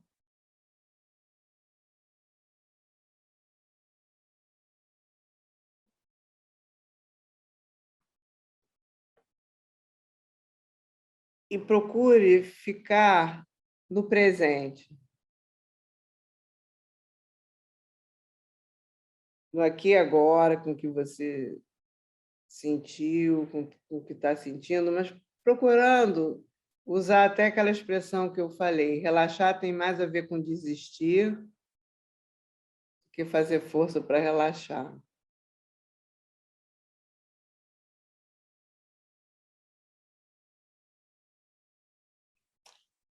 Speaker 1: E procure ficar no presente, no aqui e agora, com o que você sentiu, com o que está sentindo, mas procurando usar até aquela expressão que eu falei. Relaxar tem mais a ver com desistir do que fazer força para relaxar.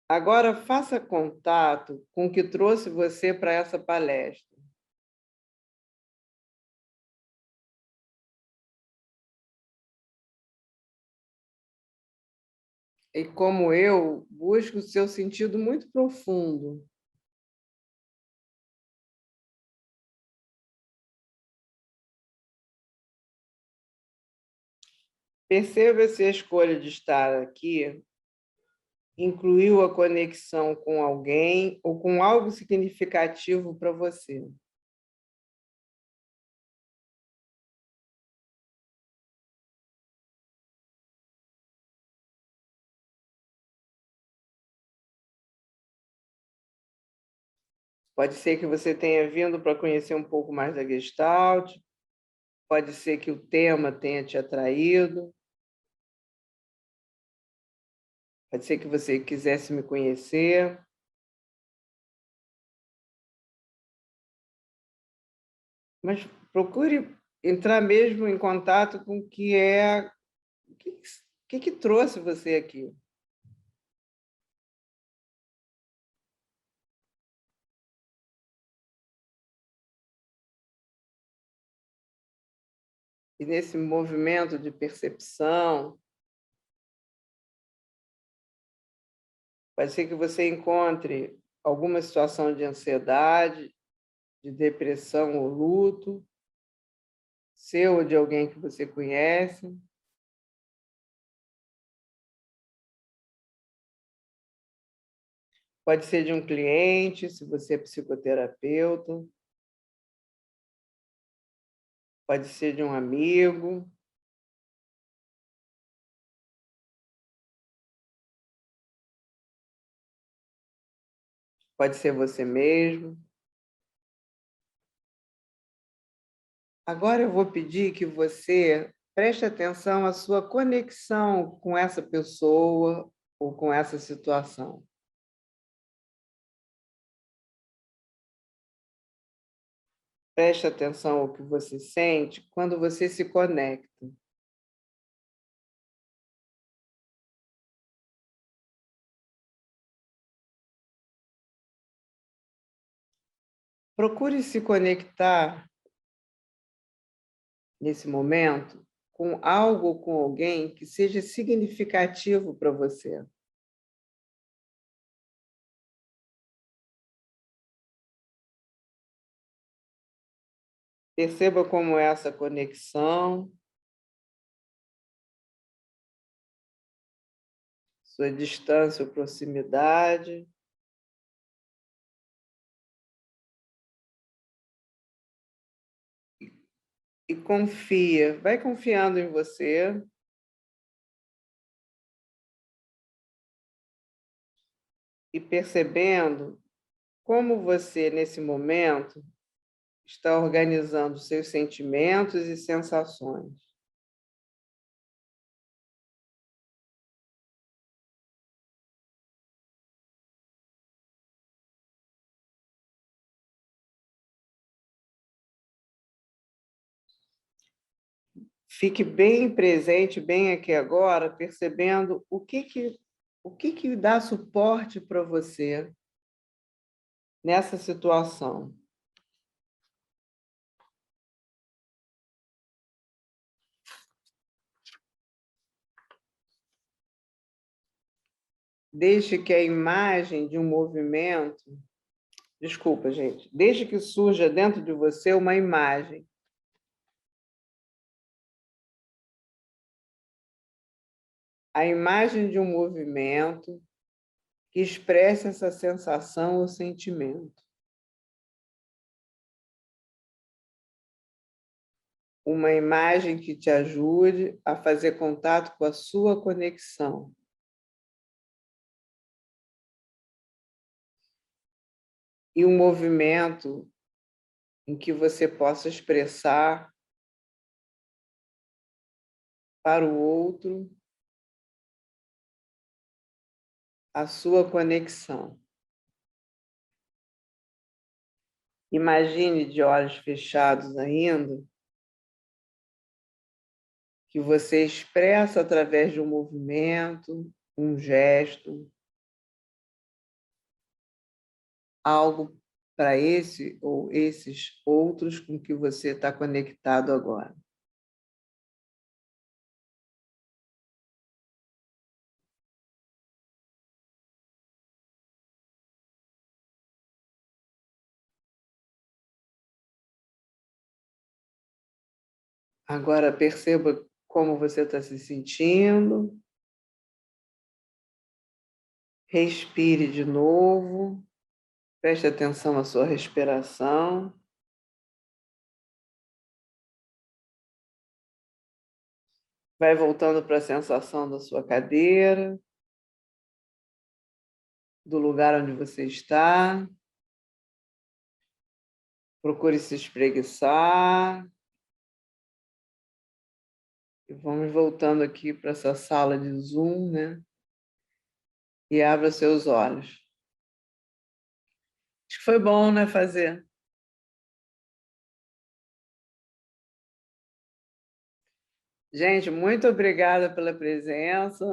Speaker 1: Agora, faça contato com o que trouxe você para essa palestra. E como eu, busque o seu sentido muito profundo. Perceba se a escolha de estar aqui incluiu a conexão com alguém ou com algo significativo para você. Pode ser que você tenha vindo para conhecer um pouco mais da Gestalt, pode ser que o tema tenha te atraído, pode ser que você quisesse me conhecer. Mas procure entrar mesmo em contato com o que é, o que trouxe você aqui. E nesse movimento de percepção, pode ser que você encontre alguma situação de ansiedade, de depressão ou luto, seu ou de alguém que você conhece. Pode ser de um cliente, se você é psicoterapeuta. Pode ser de um amigo. Pode ser você mesmo. Agora eu vou pedir que você preste atenção à sua conexão com essa pessoa ou com essa situação. Preste atenção ao que você sente quando você se conecta. Procure se conectar nesse momento com algo ou com alguém que seja significativo para você. Perceba como é essa conexão, sua distância ou proximidade. E confia, vai confiando em você. E percebendo como você, nesse momento, está organizando seus sentimentos e sensações. Fique bem presente, bem aqui agora, percebendo o que dá suporte para você nessa situação. Deixe que a imagem de um movimento, desculpa, gente, deixe que surja dentro de você uma imagem. A imagem de um movimento que expresse essa sensação ou sentimento. Uma imagem que te ajude a fazer contato com a sua conexão. E um movimento em que você possa expressar para o outro a sua conexão. Imagine de olhos fechados ainda que você expressa através de um movimento, um gesto, algo para esse ou esses outros com que você está conectado agora. Agora perceba como você está se sentindo. Respire de novo. Preste atenção à sua respiração. Vai voltando para a sensação da sua cadeira, do lugar onde você está. Procure se espreguiçar. E vamos voltando aqui para essa sala de Zoom, né? E abra seus olhos. Acho que foi bom, né, fazer? Gente, muito obrigada pela presença.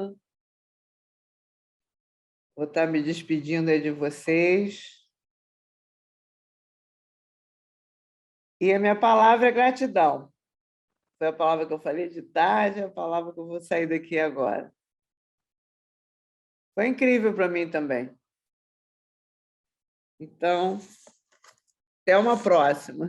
Speaker 1: Vou estar me despedindo aí de vocês. E a minha palavra é gratidão. Foi a palavra que eu falei de tarde, a palavra que eu vou sair daqui agora. Foi incrível para mim também. Então, até uma próxima.